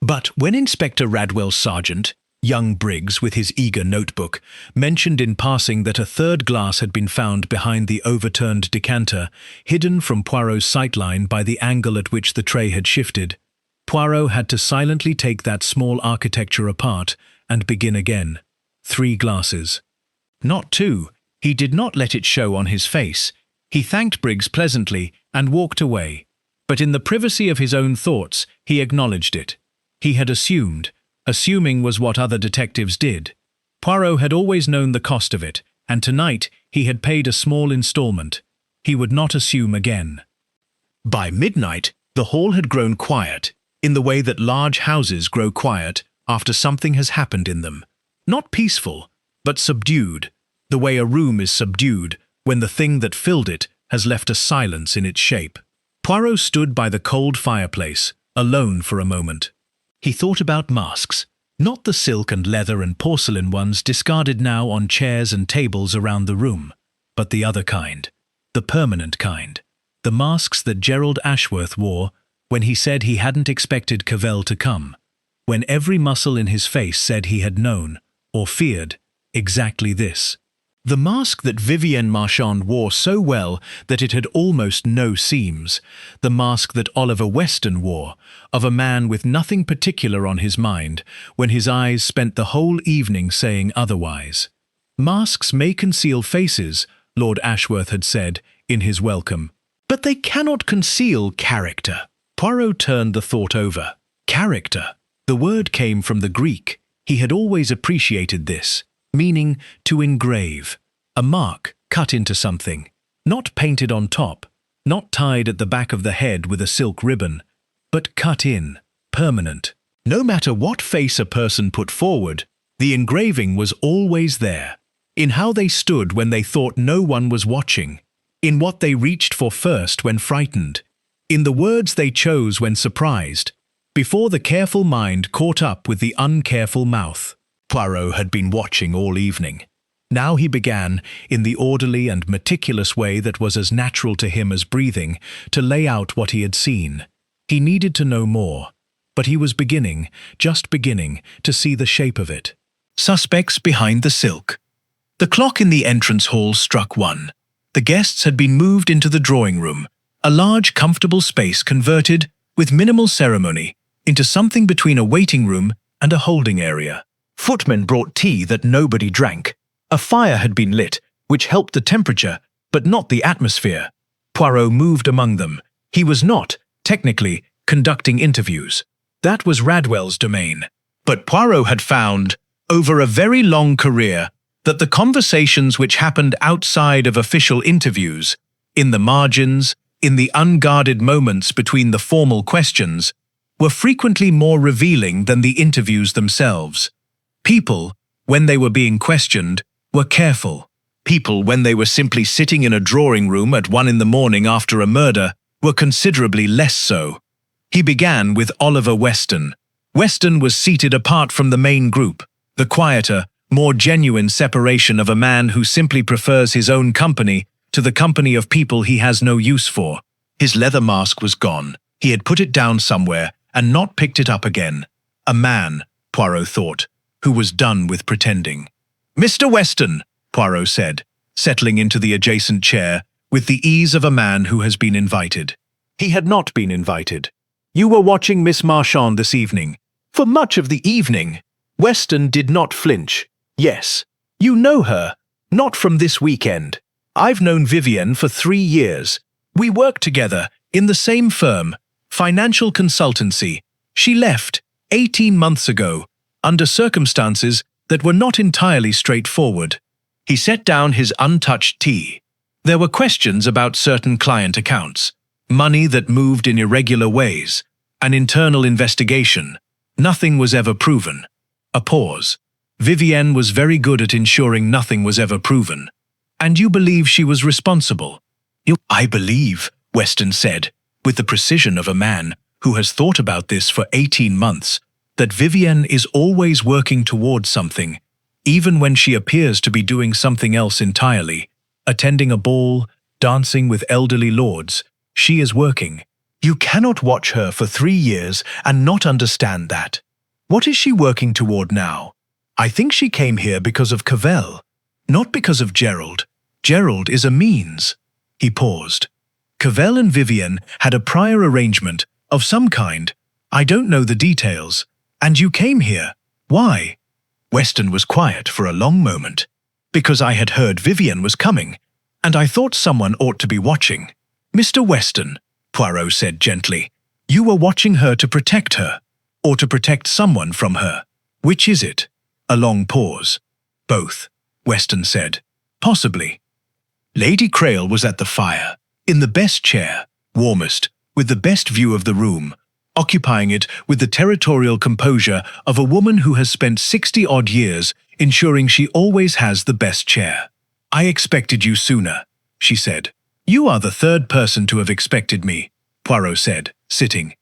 But when Inspector Radwell's sergeant, young Briggs with his eager notebook, mentioned in passing that a third glass had been found behind the overturned decanter, hidden from Poirot's sightline by the angle at which the tray had shifted, Poirot had to silently take that small architecture apart and begin again. 3 glasses. Not 2. He did not let it show on his face. He thanked Briggs pleasantly and walked away. But in the privacy of his own thoughts, he acknowledged it. He had assumed. Assuming was what other detectives did. Poirot had always known the cost of it, and tonight he had paid a small installment. He would not assume again. By midnight, the hall had grown quiet, in the way that large houses grow quiet after something has happened in them. Not peaceful, but subdued, the way a room is subdued when the thing that filled it has left a silence in its shape. Poirot stood by the cold fireplace, alone for a moment. He thought about masks, not the silk and leather and porcelain ones discarded now on chairs and tables around the room, but the other kind, the permanent kind, the masks that Gerald Ashworth wore when he said he hadn't expected Cavell to come, when every muscle in his face said he had known, or feared, exactly this. The mask that Vivienne Marchand wore so well that it had almost no seams, the mask that Oliver Weston wore, of a man with nothing particular on his mind, when his eyes spent the whole evening saying otherwise. Masks may conceal faces, Lord Ashworth had said, in his welcome, but they cannot conceal character. Poirot turned the thought over. Character. The word came from the Greek. He had always appreciated this, meaning to engrave, a mark cut into something, not painted on top, not tied at the back of the head with a silk ribbon, but cut in, permanent. No matter what face a person put forward, the engraving was always there, in how they stood when they thought no one was watching, in what they reached for first when frightened, in the words they chose when surprised, before the careful mind caught up with the uncareful mouth. Poirot had been watching all evening. Now he began, in the orderly and meticulous way that was as natural to him as breathing, to lay out what he had seen. He needed to know more, but he was beginning, just beginning, to see the shape of it. Suspects behind the silk. The clock in the entrance hall struck 1. The guests had been moved into the drawing room, a large, comfortable space converted, with minimal ceremony, into something between a waiting room and a holding area. Footmen brought tea that nobody drank. A fire had been lit, which helped the temperature, but not the atmosphere. Poirot moved among them. He was not, technically, conducting interviews. That was Radwell's domain. But Poirot had found, over a very long career, that the conversations which happened outside of official interviews, in the margins, in the unguarded moments between the formal questions, were frequently more revealing than the interviews themselves. People, when they were being questioned, were careful. People, when they were simply sitting in a drawing room at 1 in the morning after a murder, were considerably less so. He began with Oliver Weston. Weston was seated apart from the main group, the quieter, more genuine separation of a man who simply prefers his own company to the company of people he has no use for. His leather mask was gone. He had put it down somewhere and not picked it up again. A man, Poirot thought, who was done with pretending. "Mr. Weston," Poirot said, settling into the adjacent chair with the ease of a man who has been invited. He had not been invited. "You were watching Miss Marchand this evening." "For much of the evening." Weston did not flinch. "Yes. You know her. Not from this weekend. I've known Vivienne for 3 years. We worked together in the same firm, financial consultancy. She left 18 months ago, under circumstances that were not entirely straightforward." He set down his untouched tea. There were questions about certain client accounts, money that moved in irregular ways, an internal investigation. Nothing was ever proven. A pause. Vivienne was very good at ensuring nothing was ever proven. "And you believe she was responsible?" "I believe," Weston said, with the precision of a man who has thought about this for 18 months, "that Vivienne is always working towards something, even when she appears to be doing something else entirely, attending a ball, dancing with elderly lords. She is working. You cannot watch her for 3 years and not understand that. What is she working toward now? I think she came here because of Cavell, not because of Gerald. Gerald is a means." He paused. "Cavell and Vivienne had a prior arrangement of some kind. I don't know the details. And you came here. Why?" Weston was quiet for a long moment. "Because I had heard Vivienne was coming, and I thought someone ought to be watching." "Mr. Weston," Poirot said gently, "you were watching her to protect her, or to protect someone from her. Which is it?" A long pause. "Both," Weston said. "Possibly." Lady Crail was at the fire, in the best chair, warmest, with the best view of the room, occupying it with the territorial composure of a woman who has spent 60-odd years ensuring she always has the best chair. "I expected you sooner," she said. "You are the third person to have expected me," Poirot said, sitting.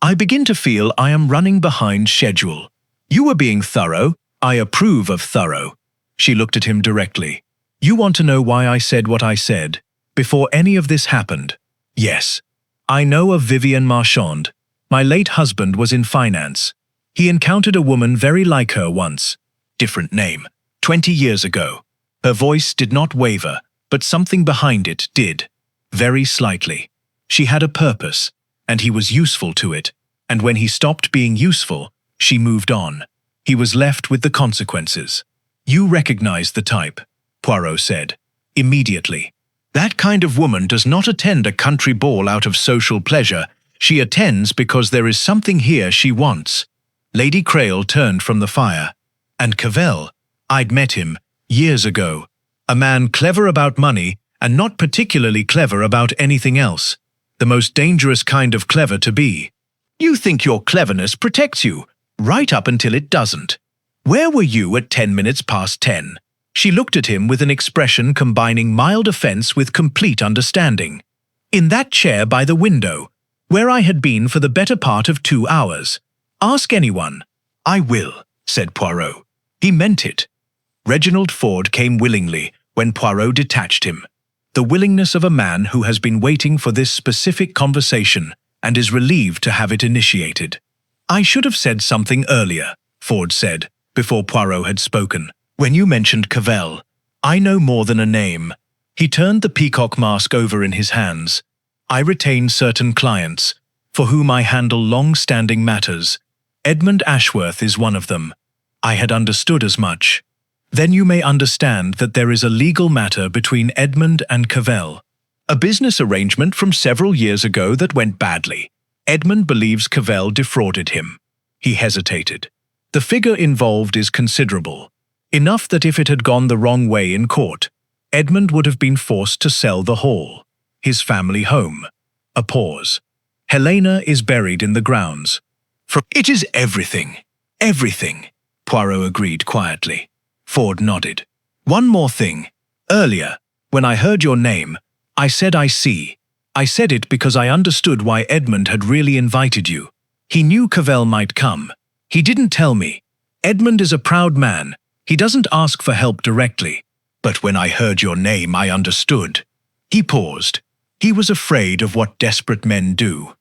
"I begin to feel I am running behind schedule. You were being thorough. I approve of thorough." She looked at him directly. "You want to know why I said what I said, before any of this happened?" "Yes. I know of Vivienne Marchand. My late husband was in finance. He encountered a woman very like her once. Different name. 20 years ago. Her voice did not waver, but something behind it did. Very slightly. She had a purpose, and he was useful to it, and when he stopped being useful, she moved on. He was left with the consequences." "You recognize the type," Poirot said. "Immediately. That kind of woman does not attend a country ball out of social pleasure. She attends because there is something here she wants." Lady Crail turned from the fire. "And Cavell, I'd met him, years ago. A man clever about money and not particularly clever about anything else. The most dangerous kind of clever to be. You think your cleverness protects you, right up until it doesn't. Where were you at 10 minutes past 10? She looked at him with an expression combining mild offense with complete understanding. "In that chair by the window, where I had been for the better part of 2 hours. Ask anyone." "I will," said Poirot. He meant it. Reginald Ford came willingly when Poirot detached him. The willingness of a man who has been waiting for this specific conversation and is relieved to have it initiated. "I should have said something earlier," Ford said, before Poirot had spoken. "When you mentioned Cavell, I know more than a name." He turned the peacock mask over in his hands. "I retain certain clients, for whom I handle long-standing matters. Edmund Ashworth is one of them. I had understood as much. Then you may understand that there is a legal matter between Edmund and Cavell. A business arrangement from several years ago that went badly. Edmund believes Cavell defrauded him." He hesitated. "The figure involved is considerable. Enough that if it had gone the wrong way in court, Edmund would have been forced to sell the Hall, his family home." A pause. "Helena is buried in the grounds." "It is everything. Everything," Poirot agreed quietly. Ford nodded. "One more thing. Earlier, when I heard your name, I said I see. I said it because I understood why Edmund had really invited you. He knew Cavell might come. He didn't tell me. Edmund is a proud man. He doesn't ask for help directly. But when I heard your name, I understood." He paused. He was afraid of what desperate men do.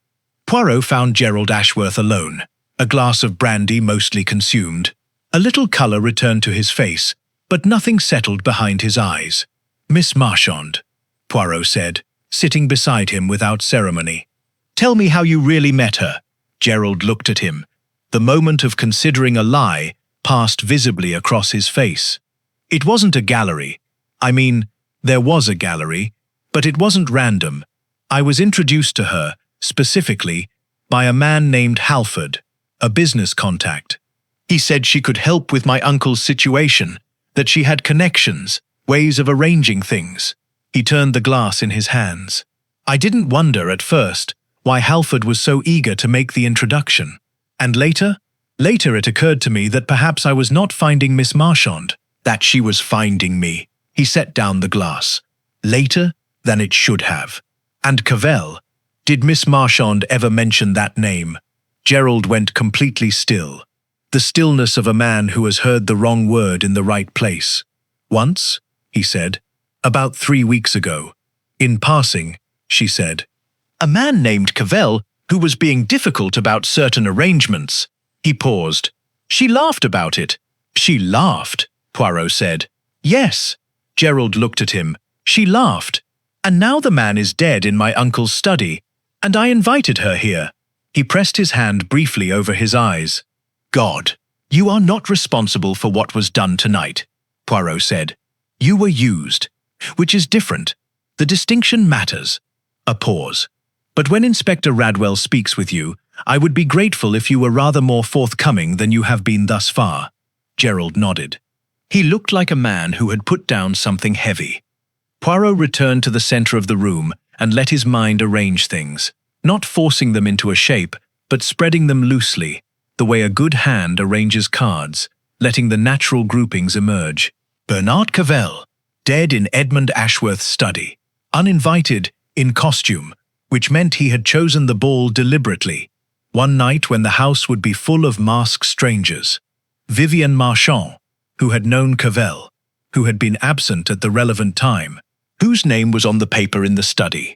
Poirot found Gerald Ashworth alone, a glass of brandy mostly consumed. A little colour returned to his face, but nothing settled behind his eyes. "Miss Marchand," Poirot said, sitting beside him without ceremony. "Tell me how you really met her." Gerald looked at him. The moment of considering a lie passed visibly across his face. "It wasn't a gallery. I mean, there was a gallery, but it wasn't random. I was introduced to her, specifically, by a man named Halford, a business contact. He said she could help with my uncle's situation, that she had connections, ways of arranging things." He turned the glass in his hands. "I didn't wonder at first why Halford was so eager to make the introduction. And later it occurred to me that perhaps I was not finding Miss Marchand, that she was finding me." He set down the glass. "Later than it should have. And Cavell, did Miss Marchand ever mention that name?" Gerald went completely still. The stillness of a man who has heard the wrong word in the right place. "Once," he said. "About 3 weeks ago. In passing," she said. "A man named Cavell who was being difficult about certain arrangements." He paused. "She laughed about it." "She laughed?" Poirot said. "Yes." Gerald looked at him. "She laughed. And now the man is dead in my uncle's study, and I invited her here." He pressed his hand briefly over his eyes. "God, you are not responsible for what was done tonight," Poirot said. "You were used, which is different. The distinction matters." A pause. "But when Inspector Radwell speaks with you, I would be grateful if you were rather more forthcoming than you have been thus far." Gerald nodded. He looked like a man who had put down something heavy. Poirot returned to the center of the room and let his mind arrange things, not forcing them into a shape, but spreading them loosely, the way a good hand arranges cards, letting the natural groupings emerge. Bernard Cavell, dead in Edmund Ashworth's study, uninvited, in costume, which meant he had chosen the ball deliberately, one night when the house would be full of masked strangers. Vivienne Marchand, who had known Cavell, who had been absent at the relevant time, whose name was on the paper in the study,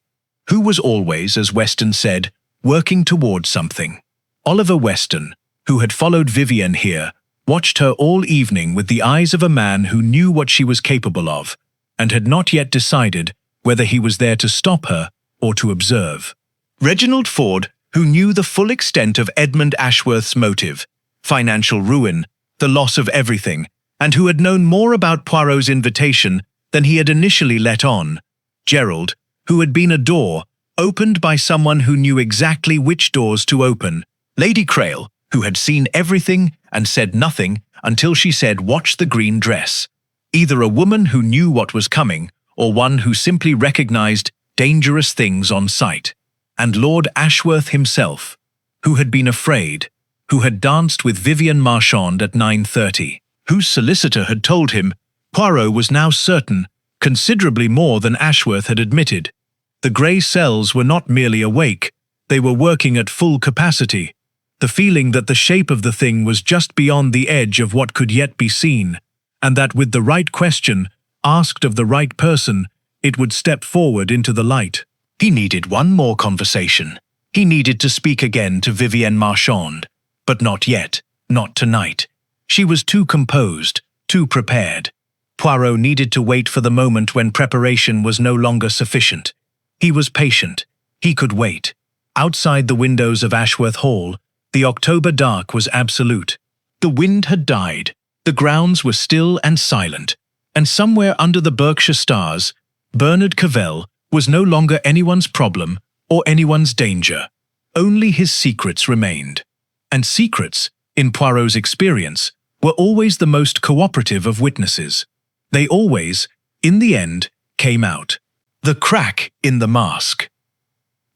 who was always, as Weston said, working towards something. Oliver Weston, who had followed Vivienne here, watched her all evening with the eyes of a man who knew what she was capable of, and had not yet decided whether he was there to stop her or to observe. Reginald Ford, who knew the full extent of Edmund Ashworth's motive, financial ruin, the loss of everything, and who had known more about Poirot's invitation than he had initially let on. Gerald, who had been a door, opened by someone who knew exactly which doors to open. Lady Crail, who had seen everything and said nothing until she said, "Watch the green dress." Either a woman who knew what was coming, or one who simply recognized dangerous things on sight. And Lord Ashworth himself, who had been afraid, who had danced with Vivienne Marchand at 9:30, whose solicitor had told him Poirot was now certain, considerably more than Ashworth had admitted. The grey cells were not merely awake, they were working at full capacity. The feeling that the shape of the thing was just beyond the edge of what could yet be seen, and that with the right question, asked of the right person, it would step forward into the light. He needed one more conversation. He needed to speak again to Vivienne Marchand. But not yet, not tonight. She was too composed, too prepared. Poirot needed to wait for the moment when preparation was no longer sufficient. He was patient. He could wait. Outside the windows of Ashworth Hall, the October dark was absolute. The wind had died. The grounds were still and silent. And somewhere under the Berkshire stars, Bernard Cavell was no longer anyone's problem or anyone's danger. Only his secrets remained. And secrets, in Poirot's experience, were always the most cooperative of witnesses. They always, in the end, came out. The crack in the mask.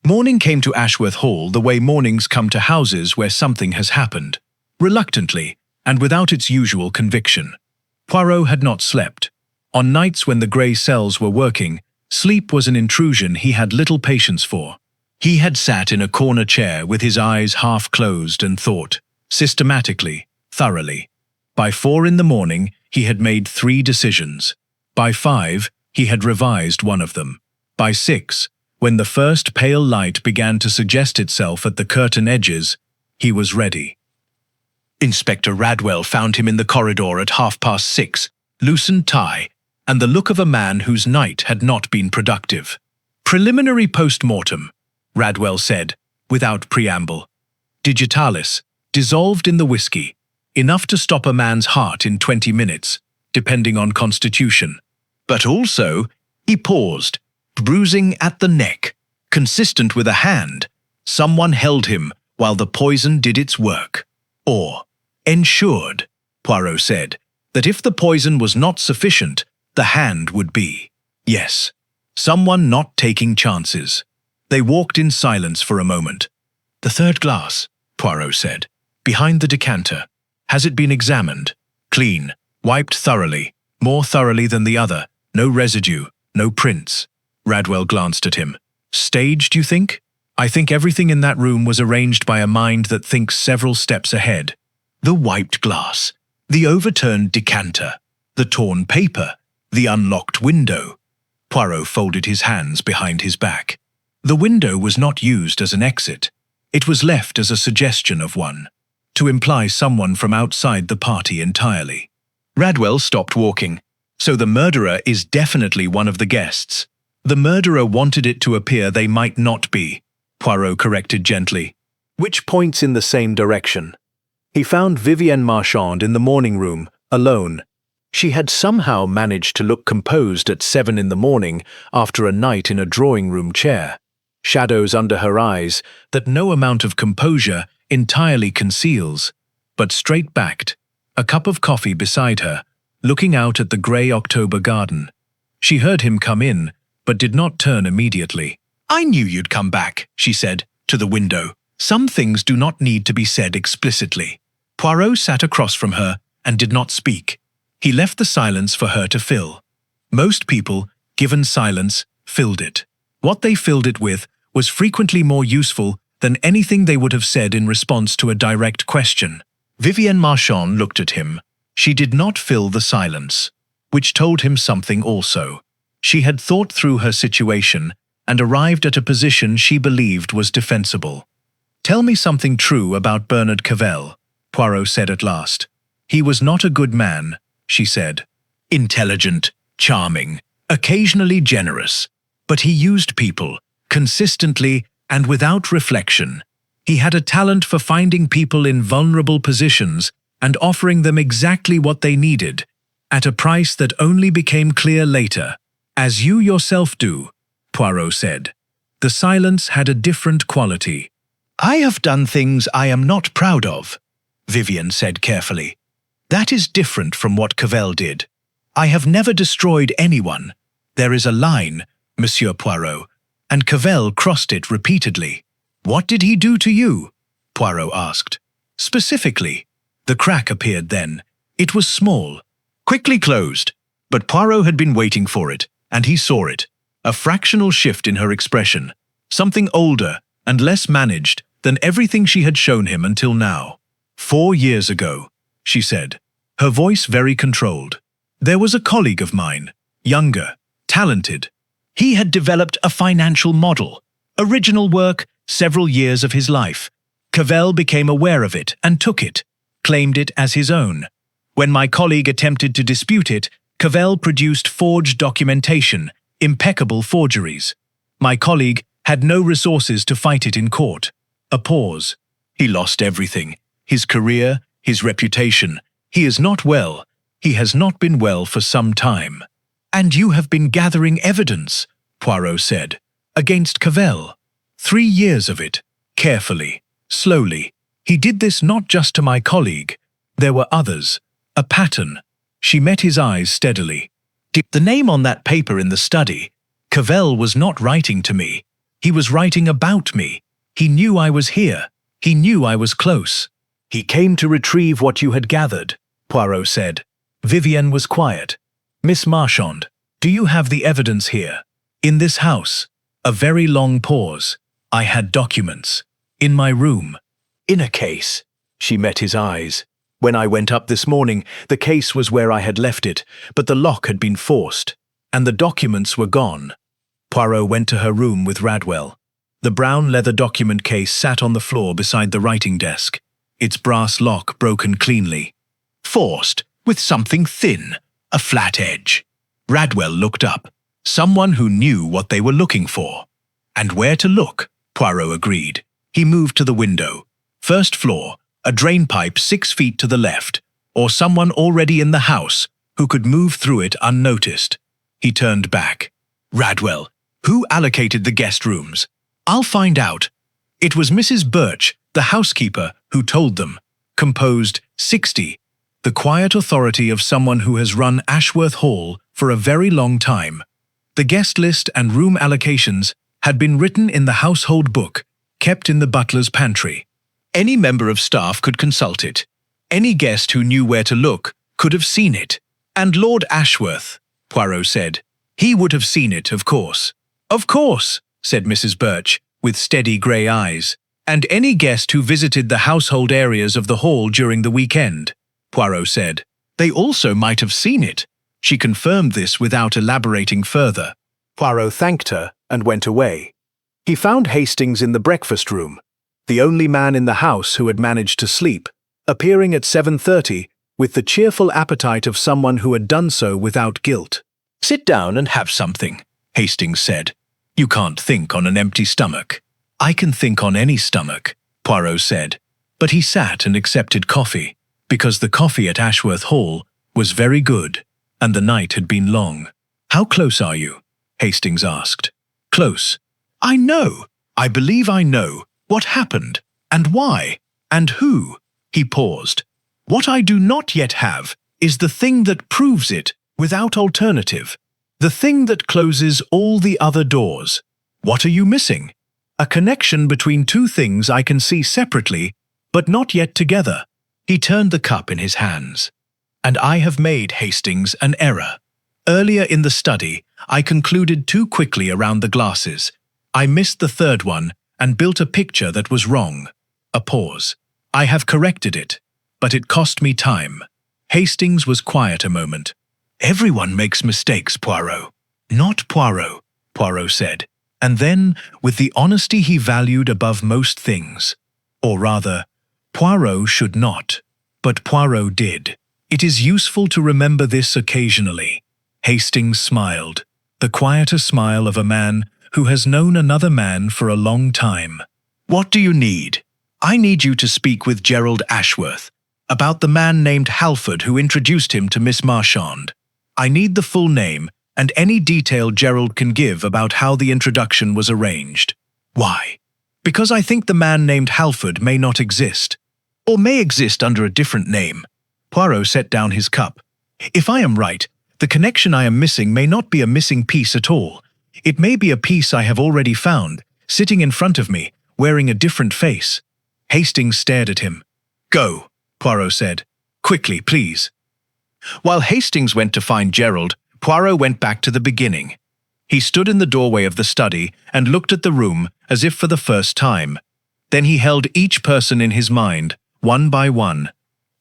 Morning came to Ashworth Hall the way mornings come to houses where something has happened, reluctantly and without its usual conviction. Poirot had not slept. On nights when the grey cells were working, sleep was an intrusion he had little patience for. He had sat in a corner chair with his eyes half closed and thought, systematically, thoroughly. By 4 in the morning, he had made 3 decisions. By 5, he had revised one of them. By 6, When the first pale light began to suggest itself at the curtain edges, he was ready. Inspector Radwell found him in the corridor at 6:30, loosened tie, and the look of a man whose night had not been productive. Preliminary post-mortem, Radwell said, without preamble. Digitalis, dissolved in the whiskey, enough to stop a man's heart in 20 minutes, depending on constitution. But also, he paused, bruising at the neck, consistent with a hand. Someone held him while the poison did its work. Or, ensured, Poirot said, that if the poison was not sufficient, the hand would be. Yes, someone not taking chances. They walked in silence for a moment. The third glass, Poirot said, behind the decanter. Has it been examined? Clean, wiped thoroughly, more thoroughly than the other. No residue, no prints. Radwell glanced at him. Staged, you think? I think everything in that room was arranged by a mind that thinks several steps ahead. The wiped glass, the overturned decanter, the torn paper, the unlocked window. Poirot folded his hands behind his back. The window was not used as an exit. It was left as a suggestion of one, to imply someone from outside the party entirely. Radwell stopped walking. So the murderer is definitely one of the guests. The murderer wanted it to appear they might not be, Poirot corrected gently, which points in the same direction. He found Vivienne Marchand in the morning room, alone. She had somehow managed to look composed at 7 in the morning after a night in a drawing-room chair. Shadows under her eyes that no amount of composure entirely conceals, but straight-backed, a cup of coffee beside her, looking out at the grey October garden. She heard him come in, but did not turn immediately. I knew you'd come back, she said, to the window. Some things do not need to be said explicitly. Poirot sat across from her and did not speak. He left the silence for her to fill. Most people, given silence, filled it. What they filled it with was frequently more useful than anything they would have said in response to a direct question. Vivienne Marchand looked at him. She did not fill the silence, which told him something also. She had thought through her situation and arrived at a position she believed was defensible. Tell me something true about Bernard Cavell, Poirot said at last. He was not a good man, she said. Intelligent, charming, occasionally generous. But he used people, consistently and without reflection. He had a talent for finding people in vulnerable positions and offering them exactly what they needed, at a price that only became clear later. As you yourself do, Poirot said. The silence had a different quality. I have done things I am not proud of, Vivienne said carefully. That is different from what Cavell did. I have never destroyed anyone. There is a line, Monsieur Poirot, and Cavell crossed it repeatedly. What did he do to you? Poirot asked. Specifically. The crack appeared then. It was small, quickly closed, but Poirot had been waiting for it, and he saw it. A fractional shift in her expression, something older and less managed than everything she had shown him until now. 4 years ago, she said, her voice very controlled. There was a colleague of mine, younger, talented. He had developed a financial model, original work, several years of his life. Cavell became aware of it and took it, claimed it as his own. When my colleague attempted to dispute it, Cavell produced forged documentation, impeccable forgeries. My colleague had no resources to fight it in court. A pause. He lost everything. His career, his reputation. He is not well. He has not been well for some time. And you have been gathering evidence, Poirot said, against Cavell. 3 years of it, carefully, slowly. He did this not just to my colleague. There were others. A pattern. She met his eyes steadily. The name on that paper in the study. Cavell was not writing to me. He was writing about me. He knew I was here. He knew I was close. He came to retrieve what you had gathered, Poirot said. Vivienne was quiet. Miss Marchand, do you have the evidence here? In this house. A very long pause. I had documents. In my room. In a case. She met his eyes. When I went up this morning, the case was where I had left it, but the lock had been forced, and the documents were gone. Poirot went to her room with Radwell. The brown leather document case sat on the floor beside the writing desk, its brass lock broken cleanly. Forced, with something thin, a flat edge. Radwell looked up. Someone who knew what they were looking for. And where to look, Poirot agreed. He moved to the window. First floor, a drain pipe 6 feet to the left, or someone already in the house who could move through it unnoticed. He turned back. Radwell, who allocated the guest rooms? I'll find out. It was Mrs. Birch, the housekeeper, who told them. Composed 60. The quiet authority of someone who has run Ashworth Hall for a very long time. The guest list and room allocations had been written in the household book, kept in the butler's pantry. Any member of staff could consult it. Any guest who knew where to look could have seen it. And Lord Ashworth, Poirot said. He would have seen it, of course. Of course, said Mrs. Birch, with steady grey eyes. And any guest who visited the household areas of the hall during the weekend, Poirot said. They also might have seen it. She confirmed this without elaborating further. Poirot thanked her and went away. He found Hastings in the breakfast room, the only man in the house who had managed to sleep, appearing at 7:30 with the cheerful appetite of someone who had done so without guilt. Sit down and have something, Hastings said. You can't think on an empty stomach. I can think on any stomach, Poirot said. But he sat and accepted coffee, because the coffee at Ashworth Hall was very good, and the night had been long. How close are you? Hastings asked. Close. I know. I believe I know. What happened? And why? And who? He paused. What I do not yet have is the thing that proves it without alternative. The thing that closes all the other doors. What are you missing? A connection between two things I can see separately, but not yet together. He turned the cup in his hands. And I have made, Hastings, an error. Earlier in the study, I concluded too quickly around the glasses. I missed the third one and built a picture that was wrong. A pause. I have corrected it, but it cost me time. Hastings was quiet a moment. Everyone makes mistakes, Poirot. Not Poirot, Poirot said, and then, with the honesty he valued above most things. Or rather, Poirot should not, but Poirot did. It is useful to remember this occasionally. Hastings smiled, the quieter smile of a man who has known another man for a long time. What do you need? I need you to speak with Gerald Ashworth, about the man named Halford who introduced him to Miss Marchand. I need the full name and any detail Gerald can give about how the introduction was arranged. Why? Because I think the man named Halford may not exist, or may exist under a different name. Poirot set down his cup. If I am right, the connection I am missing may not be a missing piece at all. It may be a piece I have already found, sitting in front of me, wearing a different face. Hastings stared at him. Go, Poirot said. Quickly, please. While Hastings went to find Gerald, Poirot went back to the beginning. He stood in the doorway of the study and looked at the room as if for the first time. Then he held each person in his mind, one by one.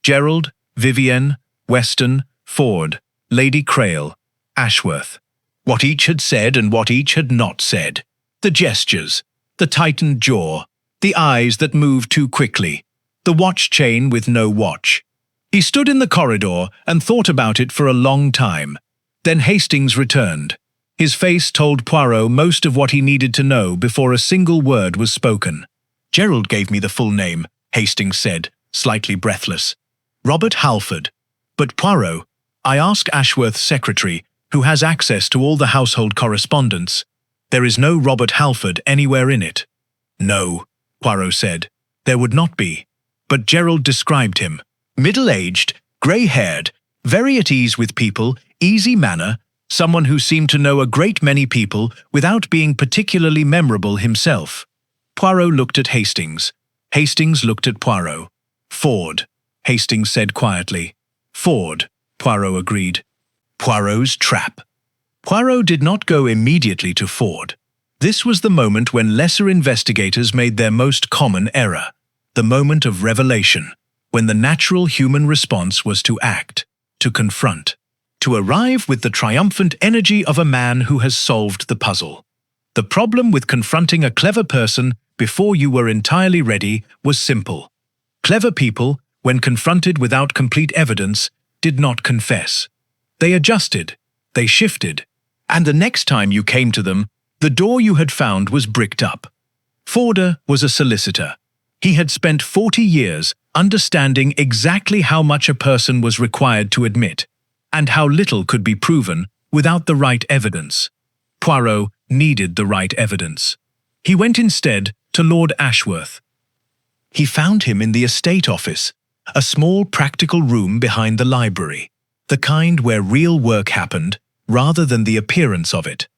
Gerald, Vivienne, Weston, Ford, Lady Crail, Ashworth. What each had said and what each had not said. The gestures, the tightened jaw, the eyes that moved too quickly, the watch chain with no watch. He stood in the corridor and thought about it for a long time. Then Hastings returned. His face told Poirot most of what he needed to know before a single word was spoken. Gerald gave me the full name, Hastings said, slightly breathless. Robert Halford. But Poirot, I asked Ashworth's secretary, who has access to all the household correspondence. There is no Robert Halford anywhere in it. No, Poirot said. There would not be. But Gerald described him. Middle-aged, grey-haired, very at ease with people, easy manner, someone who seemed to know a great many people without being particularly memorable himself. Poirot looked at Hastings. Hastings looked at Poirot. Ford, Hastings said quietly. Ford, Poirot agreed. Poirot's trap. Poirot did not go immediately to Ford. This was the moment when lesser investigators made their most common error, the moment of revelation, when the natural human response was to act, to confront, to arrive with the triumphant energy of a man who has solved the puzzle. The problem with confronting a clever person before you were entirely ready was simple. Clever people, when confronted without complete evidence, did not confess. They adjusted, they shifted, and the next time you came to them, the door you had found was bricked up. Ford was a solicitor. He had spent 40 years understanding exactly how much a person was required to admit, and how little could be proven without the right evidence. Poirot needed the right evidence. He went instead to Lord Ashworth. He found him in the estate office, a small practical room behind the library, the kind where real work happened rather than the appearance of it.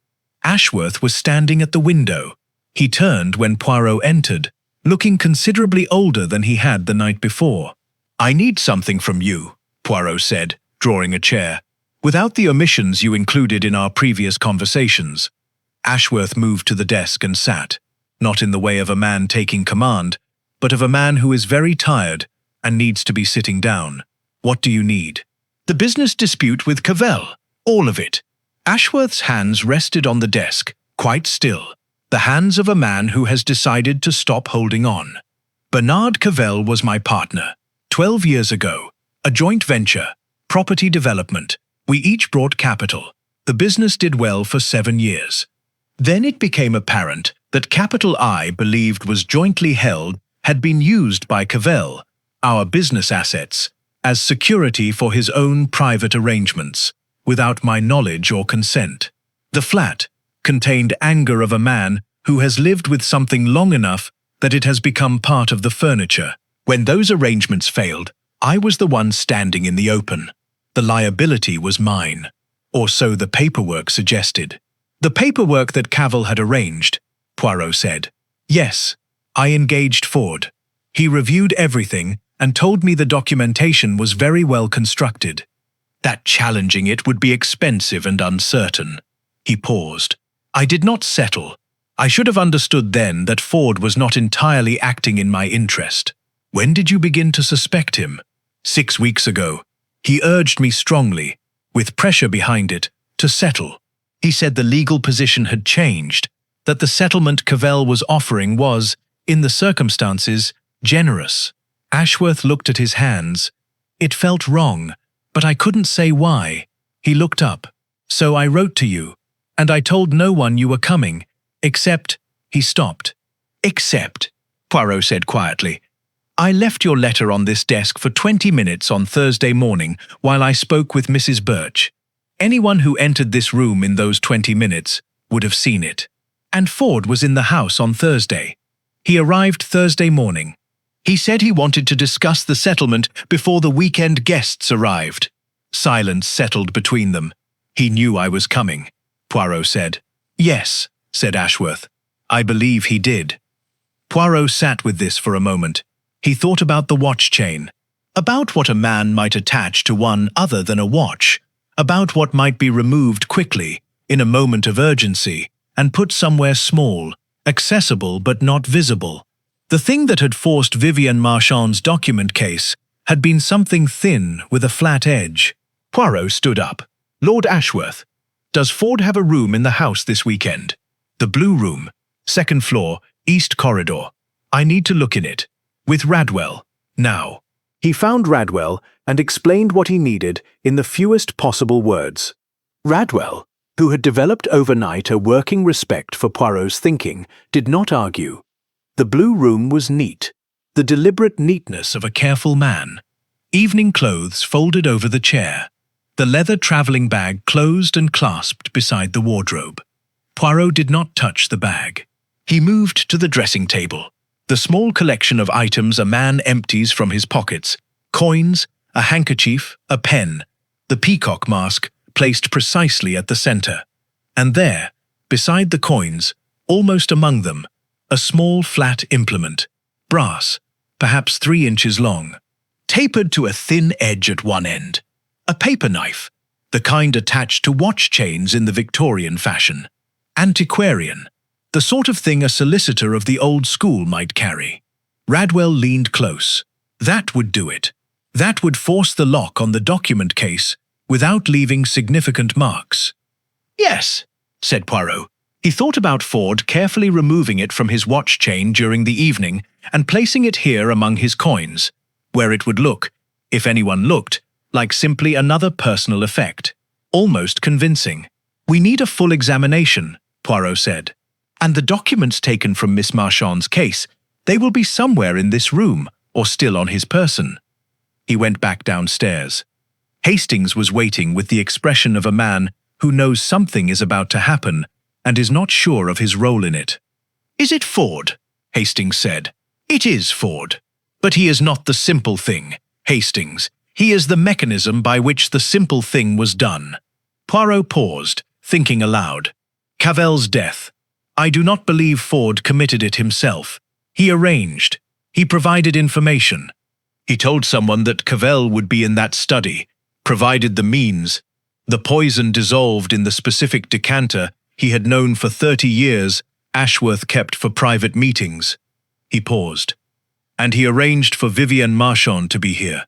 Ashworth was standing at the window. He turned when Poirot entered, looking considerably older than he had the night before. "I need something from you," Poirot said, drawing a chair, "without the omissions you included in our previous conversations." Ashworth moved to the desk and sat, not in the way of a man taking command, but of a man who is very tired and needs to be sitting down. "What do you need?" "The business dispute with Cavell. All of it." Ashworth's hands rested on the desk, quite still, the hands of a man who has decided to stop holding on. "Bernard Cavell was my partner. 12 years ago. A joint venture, property development. We each brought capital. The business did well for 7 years. Then it became apparent that capital I believed was jointly held had been used by Cavell, our business assets, as security for his own private arrangements, without my knowledge or consent. The flat contained anger of a man who has lived with something long enough that it has become part of the furniture. When those arrangements failed, I was the one standing in the open. The liability was mine, or so the paperwork suggested." "The paperwork that Cavell had arranged," Poirot said. "Yes, I engaged Ford. He reviewed everything and told me the documentation was very well constructed. That challenging it would be expensive and uncertain." He paused. "I did not settle. I should have understood then that Ford was not entirely acting in my interest." "When did you begin to suspect him?" 6 weeks ago. He urged me strongly, with pressure behind it, to settle. He said the legal position had changed, that the settlement Cavell was offering was, in the circumstances, generous." Ashworth looked at his hands. "It felt wrong, but I couldn't say why." He looked up. "So I wrote to you, and I told no one you were coming, except—" He stopped. "Except," Poirot said quietly. "I left your letter on this desk for 20 minutes on Thursday morning while I spoke with Mrs. Birch. Anyone who entered this room in those 20 minutes would have seen it. And Ford was in the house on Thursday. He arrived Thursday morning. He said he wanted to discuss the settlement before the weekend guests arrived." Silence settled between them. "He knew I was coming," Poirot said. "Yes," said Ashworth. "I believe he did." Poirot sat with this for a moment. He thought about the watch chain, about what a man might attach to one other than a watch, about what might be removed quickly, in a moment of urgency, and put somewhere small, accessible but not visible. The thing that had forced Vivienne Marchand's document case had been something thin with a flat edge. Poirot stood up. "Lord Ashworth, does Ford have a room in the house this weekend?" "The Blue Room, 2nd floor, East Corridor. I need to look in it. With Radwell, now." He found Radwell and explained what he needed in the fewest possible words. Radwell, who had developed overnight a working respect for Poirot's thinking, did not argue. The Blue Room was neat, the deliberate neatness of a careful man. Evening clothes folded over the chair. The leather travelling bag closed and clasped beside the wardrobe. Poirot did not touch the bag. He moved to the dressing table. The small collection of items a man empties from his pockets, coins, a handkerchief, a pen, the peacock mask placed precisely at the centre. And there, beside the coins, almost among them, a small flat implement, brass, perhaps 3 inches long, tapered to a thin edge at one end. A paper knife, the kind attached to watch chains in the Victorian fashion. Antiquarian, the sort of thing a solicitor of the old school might carry. Radwell leaned close. That would do it. That would force the lock on the document case without leaving significant marks. "Yes," said Poirot. He thought about Ford carefully removing it from his watch chain during the evening and placing it here among his coins, where it would look, if anyone looked, like simply another personal effect. Almost convincing. "We need a full examination," Poirot said. "And the documents taken from Miss Marchand's case, they will be somewhere in this room or still on his person." He went back downstairs. Hastings was waiting with the expression of a man who knows something is about to happen and is not sure of his role in it. "Is it Ford?" Hastings said. "It is Ford. But he is not the simple thing, Hastings. He is the mechanism by which the simple thing was done." Poirot paused, thinking aloud. "Cavell's death. I do not believe Ford committed it himself. He arranged. He provided information. He told someone that Cavell would be in that study, provided the means. The poison dissolved in the specific decanter he had known for 30 years Ashworth kept for private meetings." He paused. "And he arranged for Vivienne Marchand to be here.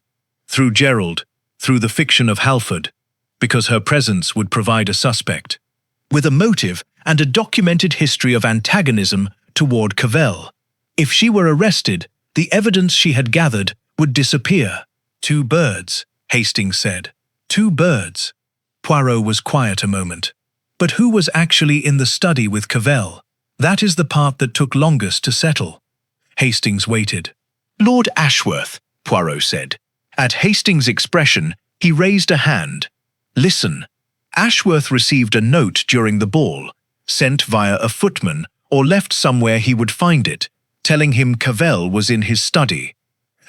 Through Gerald, through the fiction of Halford, because her presence would provide a suspect, with a motive and a documented history of antagonism toward Cavell. If she were arrested, the evidence she had gathered would disappear." "Two birds," Hastings said. "Two birds." Poirot was quiet a moment. But who was actually in the study with Cavell? That is the part that took longest to settle. Hastings waited. "Lord Ashworth," Poirot said. At Hastings' expression, he raised a hand. "Listen. Ashworth received a note during the ball, sent via a footman or left somewhere he would find it, telling him Cavell was in his study.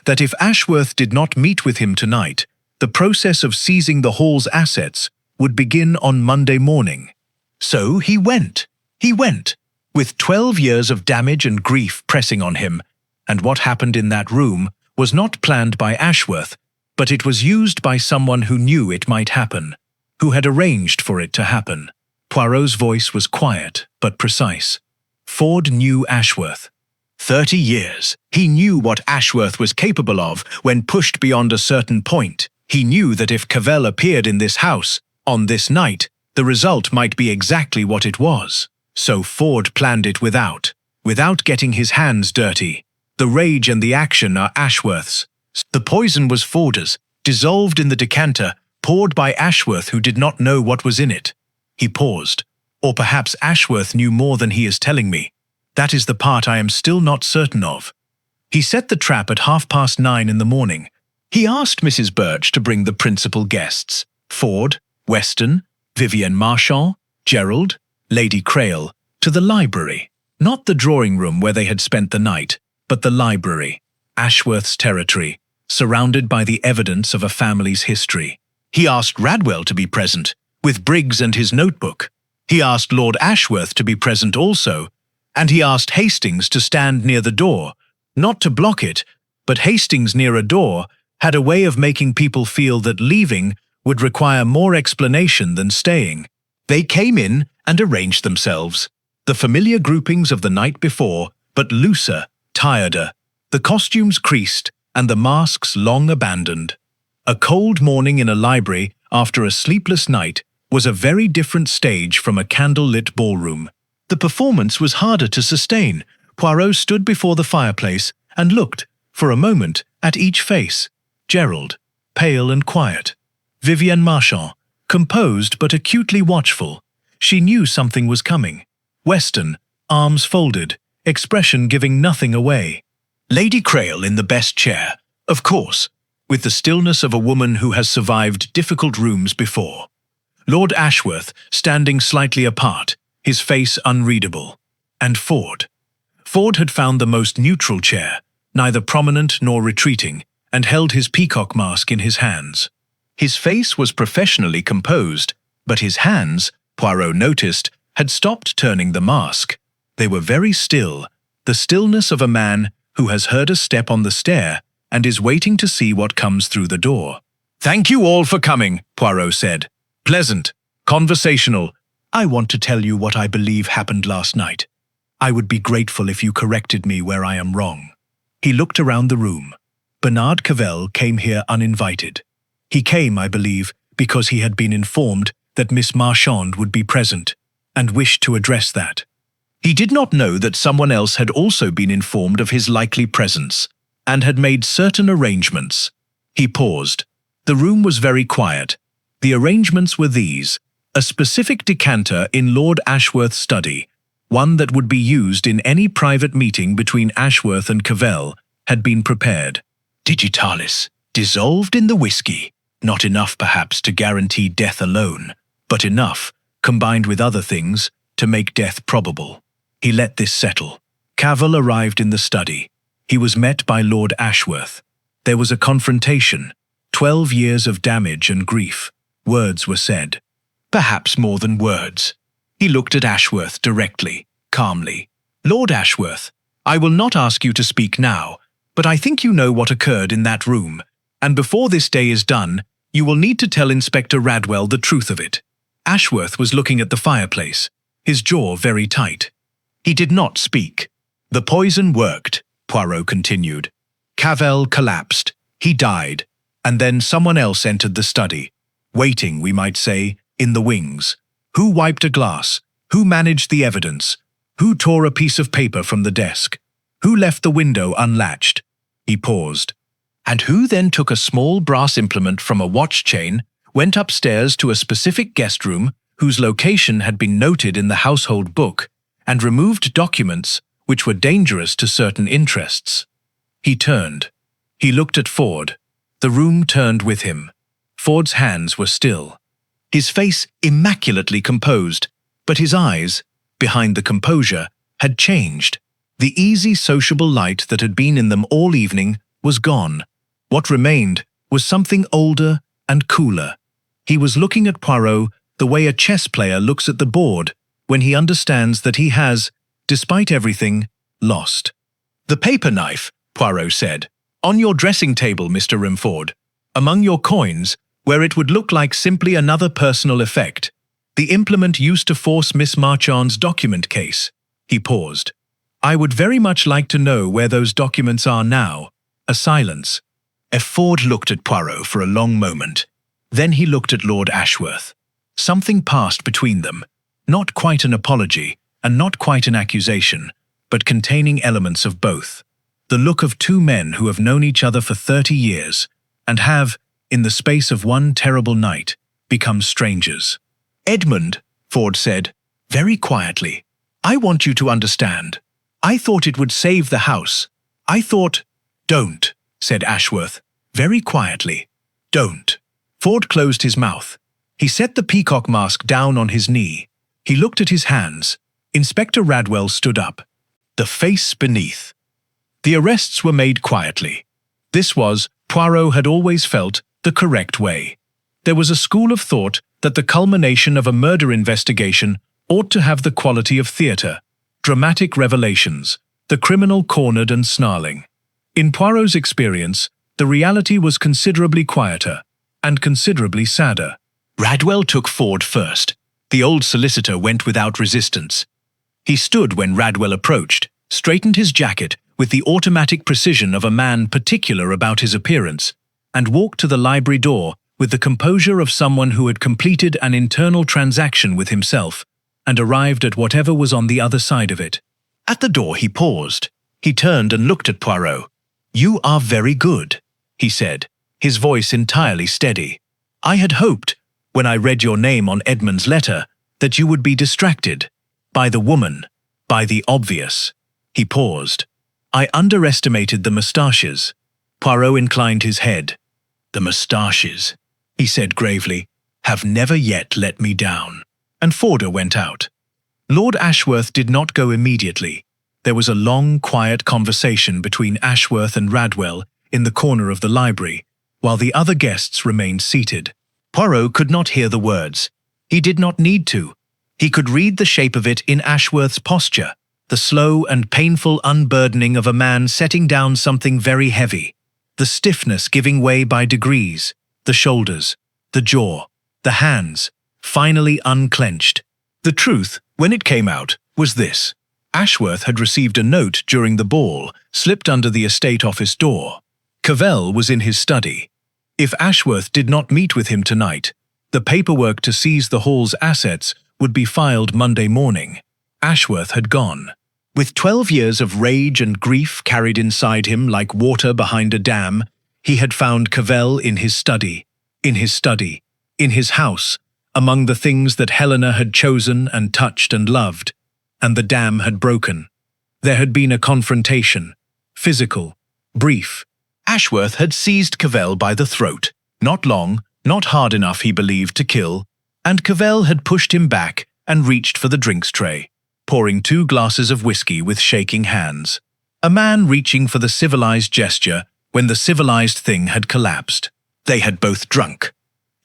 That if Ashworth did not meet with him tonight, the process of seizing the Hall's assets would begin on Monday morning. So he went. He went, with 12 years of damage and grief pressing on him, and what happened in that room was not planned by Ashworth, but it was used by someone who knew it might happen, who had arranged for it to happen." Poirot's voice was quiet but precise. "Ford knew Ashworth. 30 years. He knew what Ashworth was capable of when pushed beyond a certain point. He knew that if Cavell appeared in this house, on this night, the result might be exactly what it was. So Ford planned it without getting his hands dirty. The rage and the action are Ashworth's. The poison was Ford's, dissolved in the decanter, poured by Ashworth who did not know what was in it." He paused. "Or perhaps Ashworth knew more than he is telling me. That is the part I am still not certain of. He set the trap at 9:30 in the morning. He asked Mrs. Birch to bring the principal guests, Ford, Weston, Vivienne Marchand, Gerald, Lady Crail, to the library. Not the drawing room where they had spent the night, but the library, Ashworth's territory, surrounded by the evidence of a family's history. He asked Radwell to be present, with Briggs and his notebook. He asked Lord Ashworth to be present also, and he asked Hastings to stand near the door, not to block it, but Hastings near a door had a way of making people feel that leaving would require more explanation than staying. They came in and arranged themselves, the familiar groupings of the night before, but looser, tireder, the costumes creased and the masks long abandoned. A cold morning in a library after a sleepless night was a very different stage from a candle-lit ballroom. The performance was harder to sustain. Poirot stood before the fireplace and looked, for a moment, at each face. Gerald, pale and quiet. Vivienne Marchand, composed but acutely watchful. She knew something was coming. Weston, arms folded, expression giving nothing away. Lady Crail in the best chair, of course, with the stillness of a woman who has survived difficult rooms before. Lord Ashworth, standing slightly apart, his face unreadable. And Ford. Ford had found the most neutral chair, neither prominent nor retreating, and held his peacock mask in his hands. His face was professionally composed, but his hands, Poirot noticed, had stopped turning the mask. They were very still, the stillness of a man who has heard a step on the stair and is waiting to see what comes through the door. "Thank you all for coming," Poirot said. "Pleasant, conversational. I want to tell you what I believe happened last night. I would be grateful if you corrected me where I am wrong." He looked around the room. Bernard Cavell came here uninvited. He came, I believe, because he had been informed that Miss Marchand would be present. and wished to address that. He did not know that someone else had also been informed of his likely presence, and had made certain arrangements. He paused. The room was very quiet. The arrangements were these: a specific decanter in Lord Ashworth's study, one that would be used in any private meeting between Ashworth and Cavell, had been prepared. Digitalis, dissolved in the whiskey. Not enough, perhaps, to guarantee death alone, but enough, combined with other things, to make death probable. He let this settle. Cavell arrived in the study. He was met by Lord Ashworth. There was a confrontation. 12 years of damage and grief. Words were said. Perhaps more than words. He looked at Ashworth directly, calmly. Lord Ashworth, I will not ask you to speak now, but I think you know what occurred in that room, and before this day is done, you will need to tell Inspector Radwell the truth of it. Ashworth was looking at the fireplace, his jaw very tight. He did not speak. The poison worked, Poirot continued. Cavell collapsed. He died. And then someone else entered the study, waiting, we might say, in the wings. Who wiped a glass? Who managed the evidence? Who tore a piece of paper from the desk? Who left the window unlatched? He paused. And who then took a small brass implement from a watch chain, went upstairs to a specific guest room whose location had been noted in the household book, and removed documents which were dangerous to certain interests? He turned. He looked at Ford. The room turned with him. Ford's hands were still. His face immaculately composed, but his eyes, behind the composure, had changed. The easy sociable light that had been in them all evening was gone. What remained was something older and cooler. He was looking at Poirot the way a chess player looks at the board when he understands that he has, despite everything, lost. The paper knife, Poirot said. On your dressing table, Mr. Rimford. Among your coins, where it would look like simply another personal effect. The implement used to force Miss Marchand's document case. He paused. I would very much like to know where those documents are now. A silence. Ford looked at Poirot for a long moment. Then he looked at Lord Ashworth. Something passed between them. Not quite an apology, and not quite an accusation, but containing elements of both. The look of two men who have known each other for 30 years, and have, in the space of one terrible night, become strangers. Edmund, Ford said, very quietly, I want you to understand. I thought it would save the house. I thought— Don't, said Ashworth, very quietly. Don't. Ford closed his mouth. He set the peacock mask down on his knee. He looked at his hands. Inspector Radwell stood up. The face beneath. The arrests were made quietly. This was, Poirot had always felt, the correct way. There was a school of thought that the culmination of a murder investigation ought to have the quality of theatre, dramatic revelations, the criminal cornered and snarling. In Poirot's experience, the reality was considerably quieter, and considerably sadder. Radwell took Ford first. The old solicitor went without resistance. He stood when Radwell approached, straightened his jacket with the automatic precision of a man particular about his appearance, and walked to the library door with the composure of someone who had completed an internal transaction with himself and arrived at whatever was on the other side of it. At the door he paused. He turned and looked at Poirot. You are very good, he said, his voice entirely steady. I had hoped, when I read your name on Edmund's letter, that you would be distracted. By the woman, by the obvious. He paused. I underestimated the moustaches. Poirot inclined his head. The moustaches, he said gravely, have never yet let me down. And Forder went out. Lord Ashworth did not go immediately. There was a long, quiet conversation between Ashworth and Radwell in the corner of the library, while the other guests remained seated. Poirot could not hear the words. He did not need to. He could read the shape of it in Ashworth's posture, the slow and painful unburdening of a man setting down something very heavy, the stiffness giving way by degrees, the shoulders, the jaw, the hands, finally unclenched. The truth, when it came out, was this. Ashworth had received a note during the ball, slipped under the estate office door. Cavell was in his study. If Ashworth did not meet with him tonight, the paperwork to seize the Hall's assets would be filed Monday morning. Ashworth had gone. With 12 years of rage and grief carried inside him like water behind a dam, he had found Cavell in his study, in his house, among the things that Helena had chosen and touched and loved, and the dam had broken. There had been a confrontation, physical, brief. Ashworth had seized Cavell by the throat, not long, not hard enough, he believed, to kill, and Cavell had pushed him back and reached for the drinks tray, pouring 2 glasses of whiskey with shaking hands. A man reaching for the civilized gesture when the civilized thing had collapsed. They had both drunk.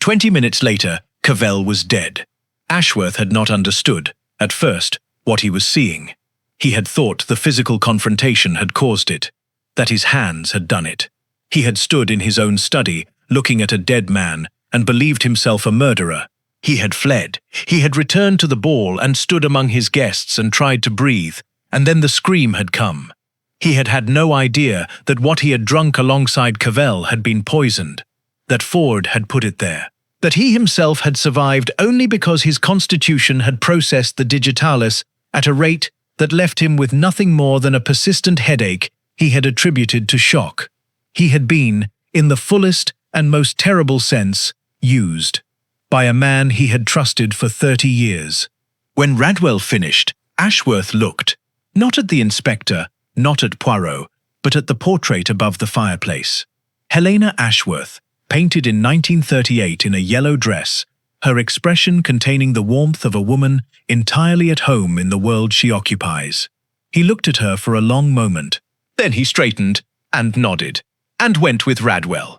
20 minutes later, Cavell was dead. Ashworth had not understood, at first, what he was seeing. He had thought the physical confrontation had caused it, that his hands had done it. He had stood in his own study, looking at a dead man, and believed himself a murderer. He had fled. He had returned to the ball and stood among his guests and tried to breathe, and then the scream had come. He had had no idea that what he had drunk alongside Cavell had been poisoned, that Ford had put it there, that he himself had survived only because his constitution had processed the digitalis at a rate that left him with nothing more than a persistent headache he had attributed to shock. He had been, in the fullest and most terrible sense, used by a man he had trusted for 30 years. When Radwell finished, Ashworth looked, not at the inspector, not at Poirot, but at the portrait above the fireplace. Helena Ashworth, painted in 1938 in a yellow dress, her expression containing the warmth of a woman entirely at home in the world she occupies. He looked at her for a long moment. Then he straightened and nodded, and went with Radwell.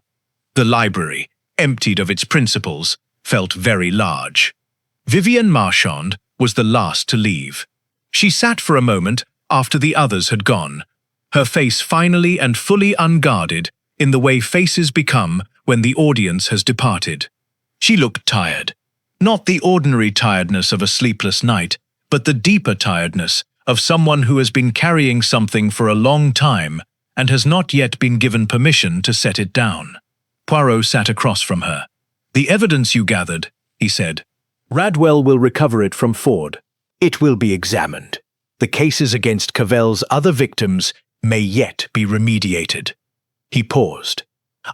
The library, emptied of its principles, felt very large. Vivienne Marchand was the last to leave. She sat for a moment after the others had gone, her face finally and fully unguarded in the way faces become when the audience has departed. She looked tired. Not the ordinary tiredness of a sleepless night, but the deeper tiredness of someone who has been carrying something for a long time and has not yet been given permission to set it down. Poirot sat across from her. "The evidence you gathered," he said. "Radwell will recover it from Ford. It will be examined. The cases against Cavell's other victims may yet be remediated." He paused.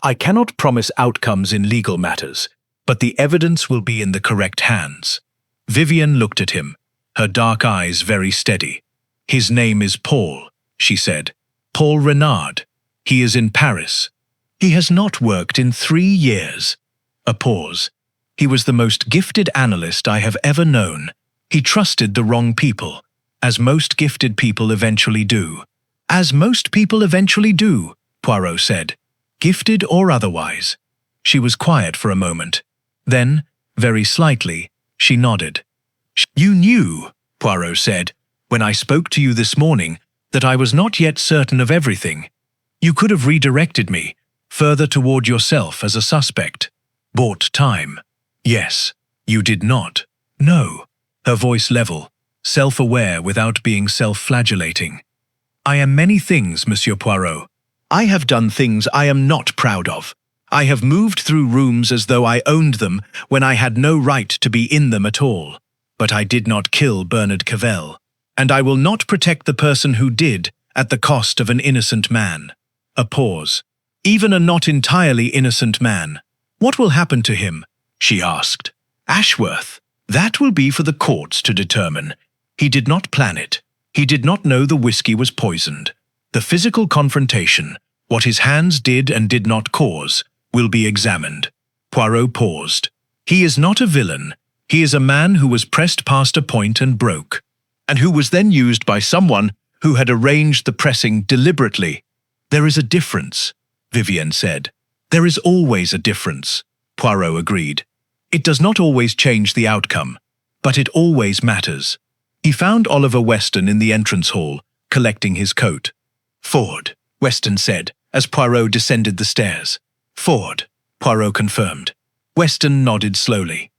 "I cannot promise outcomes in legal matters, but the evidence will be in the correct hands." Vivienne looked at him, her dark eyes very steady. "His name is Paul," she said. "Paul Renard. He is in Paris. He has not worked in 3 years." A pause. "He was the most gifted analyst I have ever known. He trusted the wrong people, as most gifted people eventually do." "As most people eventually do," Poirot said. "Gifted or otherwise." She was quiet for a moment. Then, very slightly, she nodded. "You knew," Poirot said, "when I spoke to you this morning, that I was not yet certain of everything. You could have redirected me, further toward yourself as a suspect. Bought time." "Yes, you did not." "No." Her voice level, self-aware without being self-flagellating. "I am many things, Monsieur Poirot. I have done things I am not proud of. I have moved through rooms as though I owned them when I had no right to be in them at all. But I did not kill Bernard Cavell, and I will not protect the person who did at the cost of an innocent man." A pause. "Even a not entirely innocent man. What will happen to him?" she asked. "Ashworth. That will be for the courts to determine. He did not plan it. He did not know the whiskey was poisoned. The physical confrontation, what his hands did and did not cause, will be examined." Poirot paused. "He is not a villain. He is a man who was pressed past a point and broke, and who was then used by someone who had arranged the pressing deliberately." "There is a difference," Vivienne said. "There is always a difference," Poirot agreed. "It does not always change the outcome, but it always matters." He found Oliver Weston in the entrance hall, collecting his coat. "Ford," Weston said, as Poirot descended the stairs. "Ford," Poirot confirmed. Weston nodded slowly.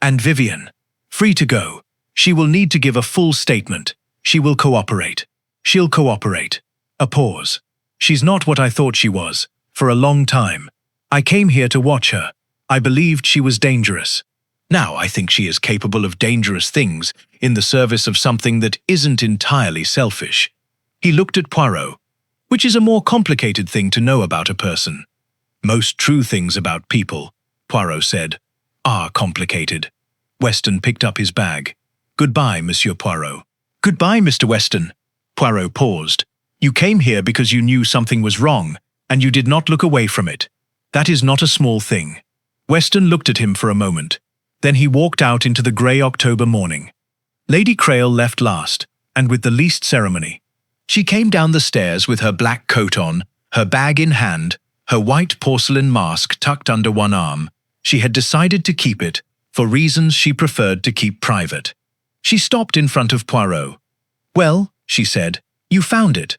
"And Vivienne. Free to go. She will need to give a full statement. She will cooperate. She'll cooperate." A pause. "She's not what I thought she was, for a long time. I came here to watch her. I believed she was dangerous. Now I think she is capable of dangerous things in the service of something that isn't entirely selfish. He looked at Poirot, which is a more complicated thing to know about a person. Most true things about people, Poirot said, are complicated. Weston picked up his bag. Goodbye, Monsieur Poirot. Goodbye, Mr. Weston. Poirot paused. You came here because you knew something was wrong, and you did not look away from it. That is not a small thing. Weston looked at him for a moment. Then he walked out into the grey October morning. Lady Crail left last, and with the least ceremony. She came down the stairs with her black coat on, her bag in hand, her white porcelain mask tucked under one arm. She had decided to keep it, for reasons she preferred to keep private. She stopped in front of Poirot. Well, she said, you found it.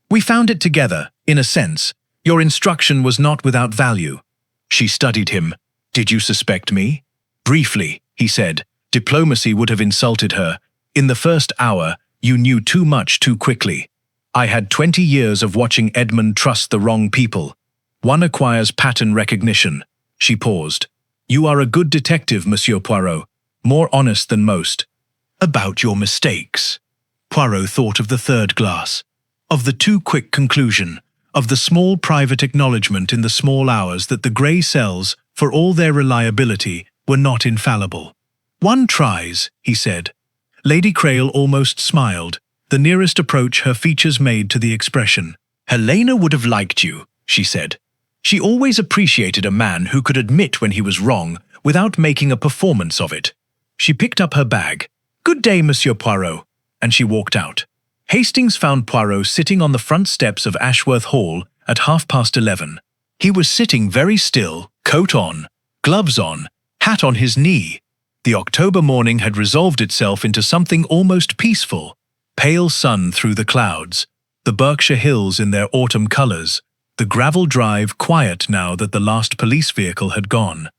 We found it together, in a sense. Your instruction was not without value. She studied him. Did you suspect me? Briefly, he said. Diplomacy would have insulted her. In the first hour, you knew too much too quickly. I had 20 years of watching Edmund trust the wrong people. One acquires pattern recognition. She paused. You are a good detective, Monsieur Poirot. More honest than most. About your mistakes. Poirot thought of the third glass, of the too quick conclusion, of the small private acknowledgement in the small hours that the grey cells, for all their reliability, were not infallible. One tries, he said. Lady Crail almost smiled, the nearest approach her features made to the expression. Helena would have liked you, she said. She always appreciated a man who could admit when he was wrong without making a performance of it. She picked up her bag. Good day, Monsieur Poirot, and she walked out. Hastings found Poirot sitting on the front steps of Ashworth Hall at 11:30. He was sitting very still, coat on, gloves on, hat on his knee. The October morning had resolved itself into something almost peaceful. Pale sun through the clouds, the Berkshire hills in their autumn colours, the gravel drive quiet now that the last police vehicle had gone.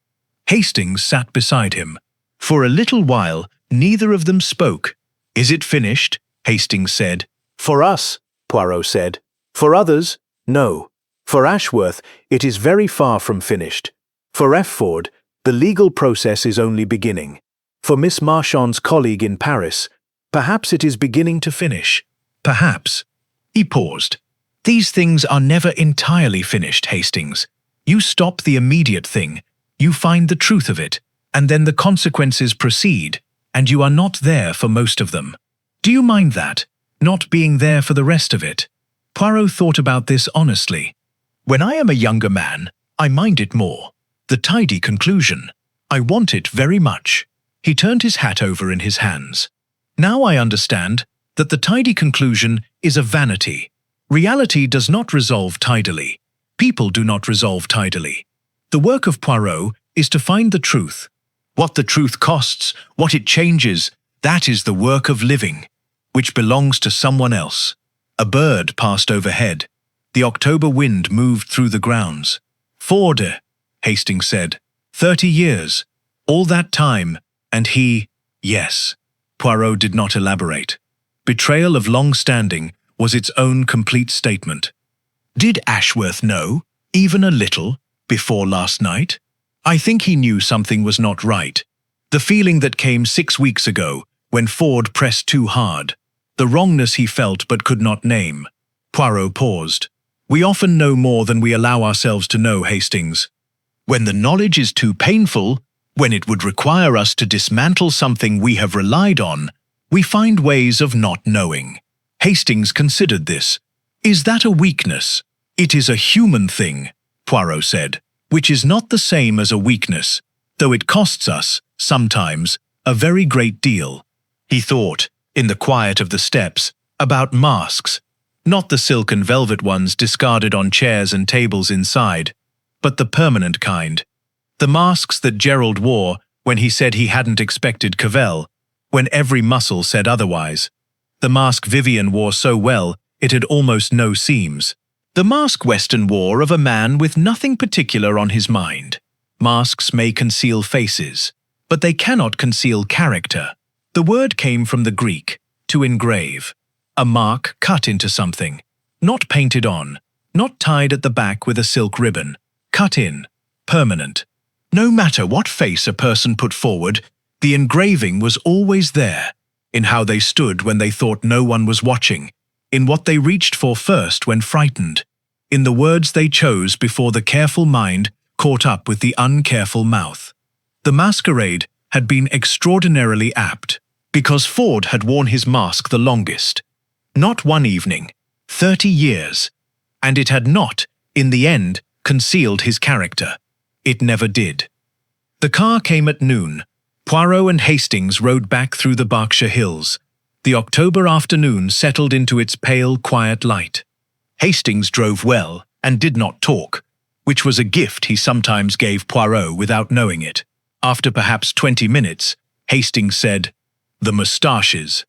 Hastings sat beside him. For a little while, neither of them spoke. Is it finished? Hastings said. For us, Poirot said. For others, no. For Ashworth, it is very far from finished. For F. Ford, the legal process is only beginning. For Miss Marchand's colleague in Paris, perhaps it is beginning to finish. Perhaps. He paused. These things are never entirely finished, Hastings. You stop the immediate thing, you find the truth of it, and then the consequences proceed, and you are not there for most of them. Do you mind that, not being there for the rest of it? Poirot thought about this honestly. When I am a younger man, I mind it more. The tidy conclusion. I want it very much. He turned his hat over in his hands. Now I understand that the tidy conclusion is a vanity. Reality does not resolve tidily. People do not resolve tidily. The work of Poirot is to find the truth. What the truth costs, what it changes, that is the work of living, which belongs to someone else. A bird passed overhead. The October wind moved through the grounds. Ford, Hastings said. 30 years. All that time, and he, yes. Poirot did not elaborate. Betrayal of long standing was its own complete statement. Did Ashworth know, even a little, before last night? I think he knew something was not right. The feeling that came 6 weeks ago, when Ford pressed too hard. The wrongness he felt but could not name. Poirot paused. We often know more than we allow ourselves to know, Hastings. When the knowledge is too painful, when it would require us to dismantle something we have relied on, we find ways of not knowing. Hastings considered this. Is that a weakness? It is a human thing, Poirot said, which is not the same as a weakness, though it costs us, sometimes, a very great deal. He thought, in the quiet of the steps, about masks, not the silk and velvet ones discarded on chairs and tables inside, but the permanent kind. The masks that Gerald wore when he said he hadn't expected Cavell, when every muscle said otherwise. The mask Vivian wore so well it had almost no seams. The mask Weston wore of a man with nothing particular on his mind. Masks may conceal faces, but they cannot conceal character. The word came from the Greek, to engrave. A mark cut into something, not painted on, not tied at the back with a silk ribbon, cut in, permanent. No matter what face a person put forward, the engraving was always there, in how they stood when they thought no one was watching, in what they reached for first when frightened, in the words they chose before the careful mind caught up with the uncareful mouth. The masquerade had been extraordinarily apt, because Ford had worn his mask the longest. Not one evening, 30 years. And it had not, in the end, concealed his character. It never did. The car came at noon. Poirot and Hastings rode back through the Berkshire Hills. The October afternoon settled into its pale, quiet light. Hastings drove well and did not talk, which was a gift he sometimes gave Poirot without knowing it. After perhaps 20 minutes, Hastings said, "The moustaches."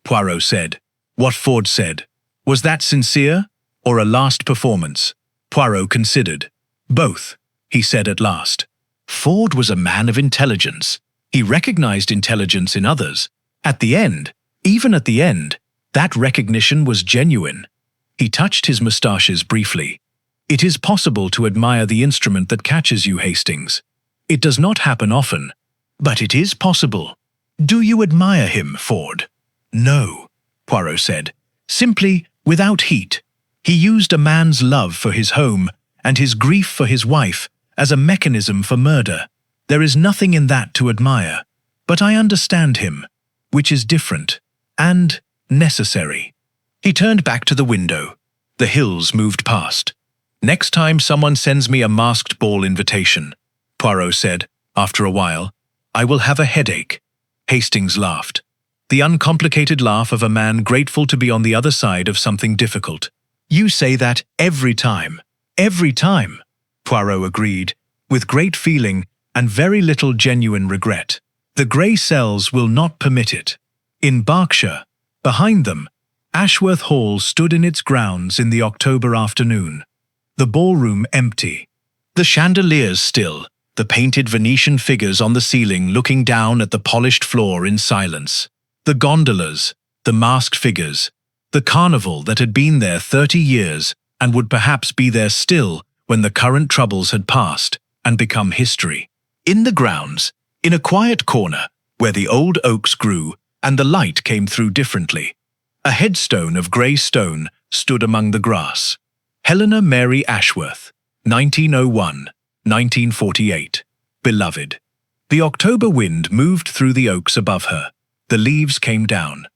Poirot said. What Ford said. Was that sincere, or a last performance? Poirot considered. Both, he said at last. Ford was a man of intelligence. He recognized intelligence in others. At the end, even at the end, that recognition was genuine. He touched his moustaches briefly. It is possible to admire the instrument that catches you, Hastings. It does not happen often, but it is possible. Do you admire him, Ford? No, Poirot said. Simply without heat. He used a man's love for his home and his grief for his wife as a mechanism for murder. There is nothing in that to admire, but I understand him, which is different and necessary. He turned back to the window. The hills moved past. Next time someone sends me a masked ball invitation, Poirot said, after a while, I will have a headache. Hastings laughed. The uncomplicated laugh of a man grateful to be on the other side of something difficult. You say that every time. Every time, Poirot agreed, with great feeling and very little genuine regret. The grey cells will not permit it. In Berkshire, behind them, Ashworth Hall stood in its grounds in the October afternoon. The ballroom empty. The chandeliers still, the painted Venetian figures on the ceiling looking down at the polished floor in silence. The gondolas, the masked figures, the carnival that had been there 30 years and would perhaps be there still when the current troubles had passed and become history. In the grounds, in a quiet corner where the old oaks grew and the light came through differently, a headstone of grey stone stood among the grass. Helena Mary Ashworth, 1901-1948. Beloved. The October wind moved through the oaks above her. The leaves came down.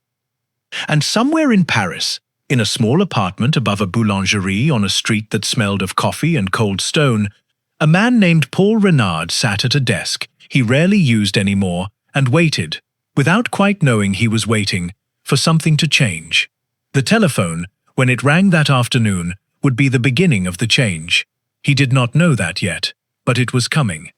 And somewhere in Paris, in a small apartment above a boulangerie on a street that smelled of coffee and cold stone, a man named Paul Renard sat at a desk he rarely used anymore and waited, without quite knowing he was waiting, for something to change. The telephone, when it rang that afternoon, would be the beginning of the change. He did not know that yet, but it was coming.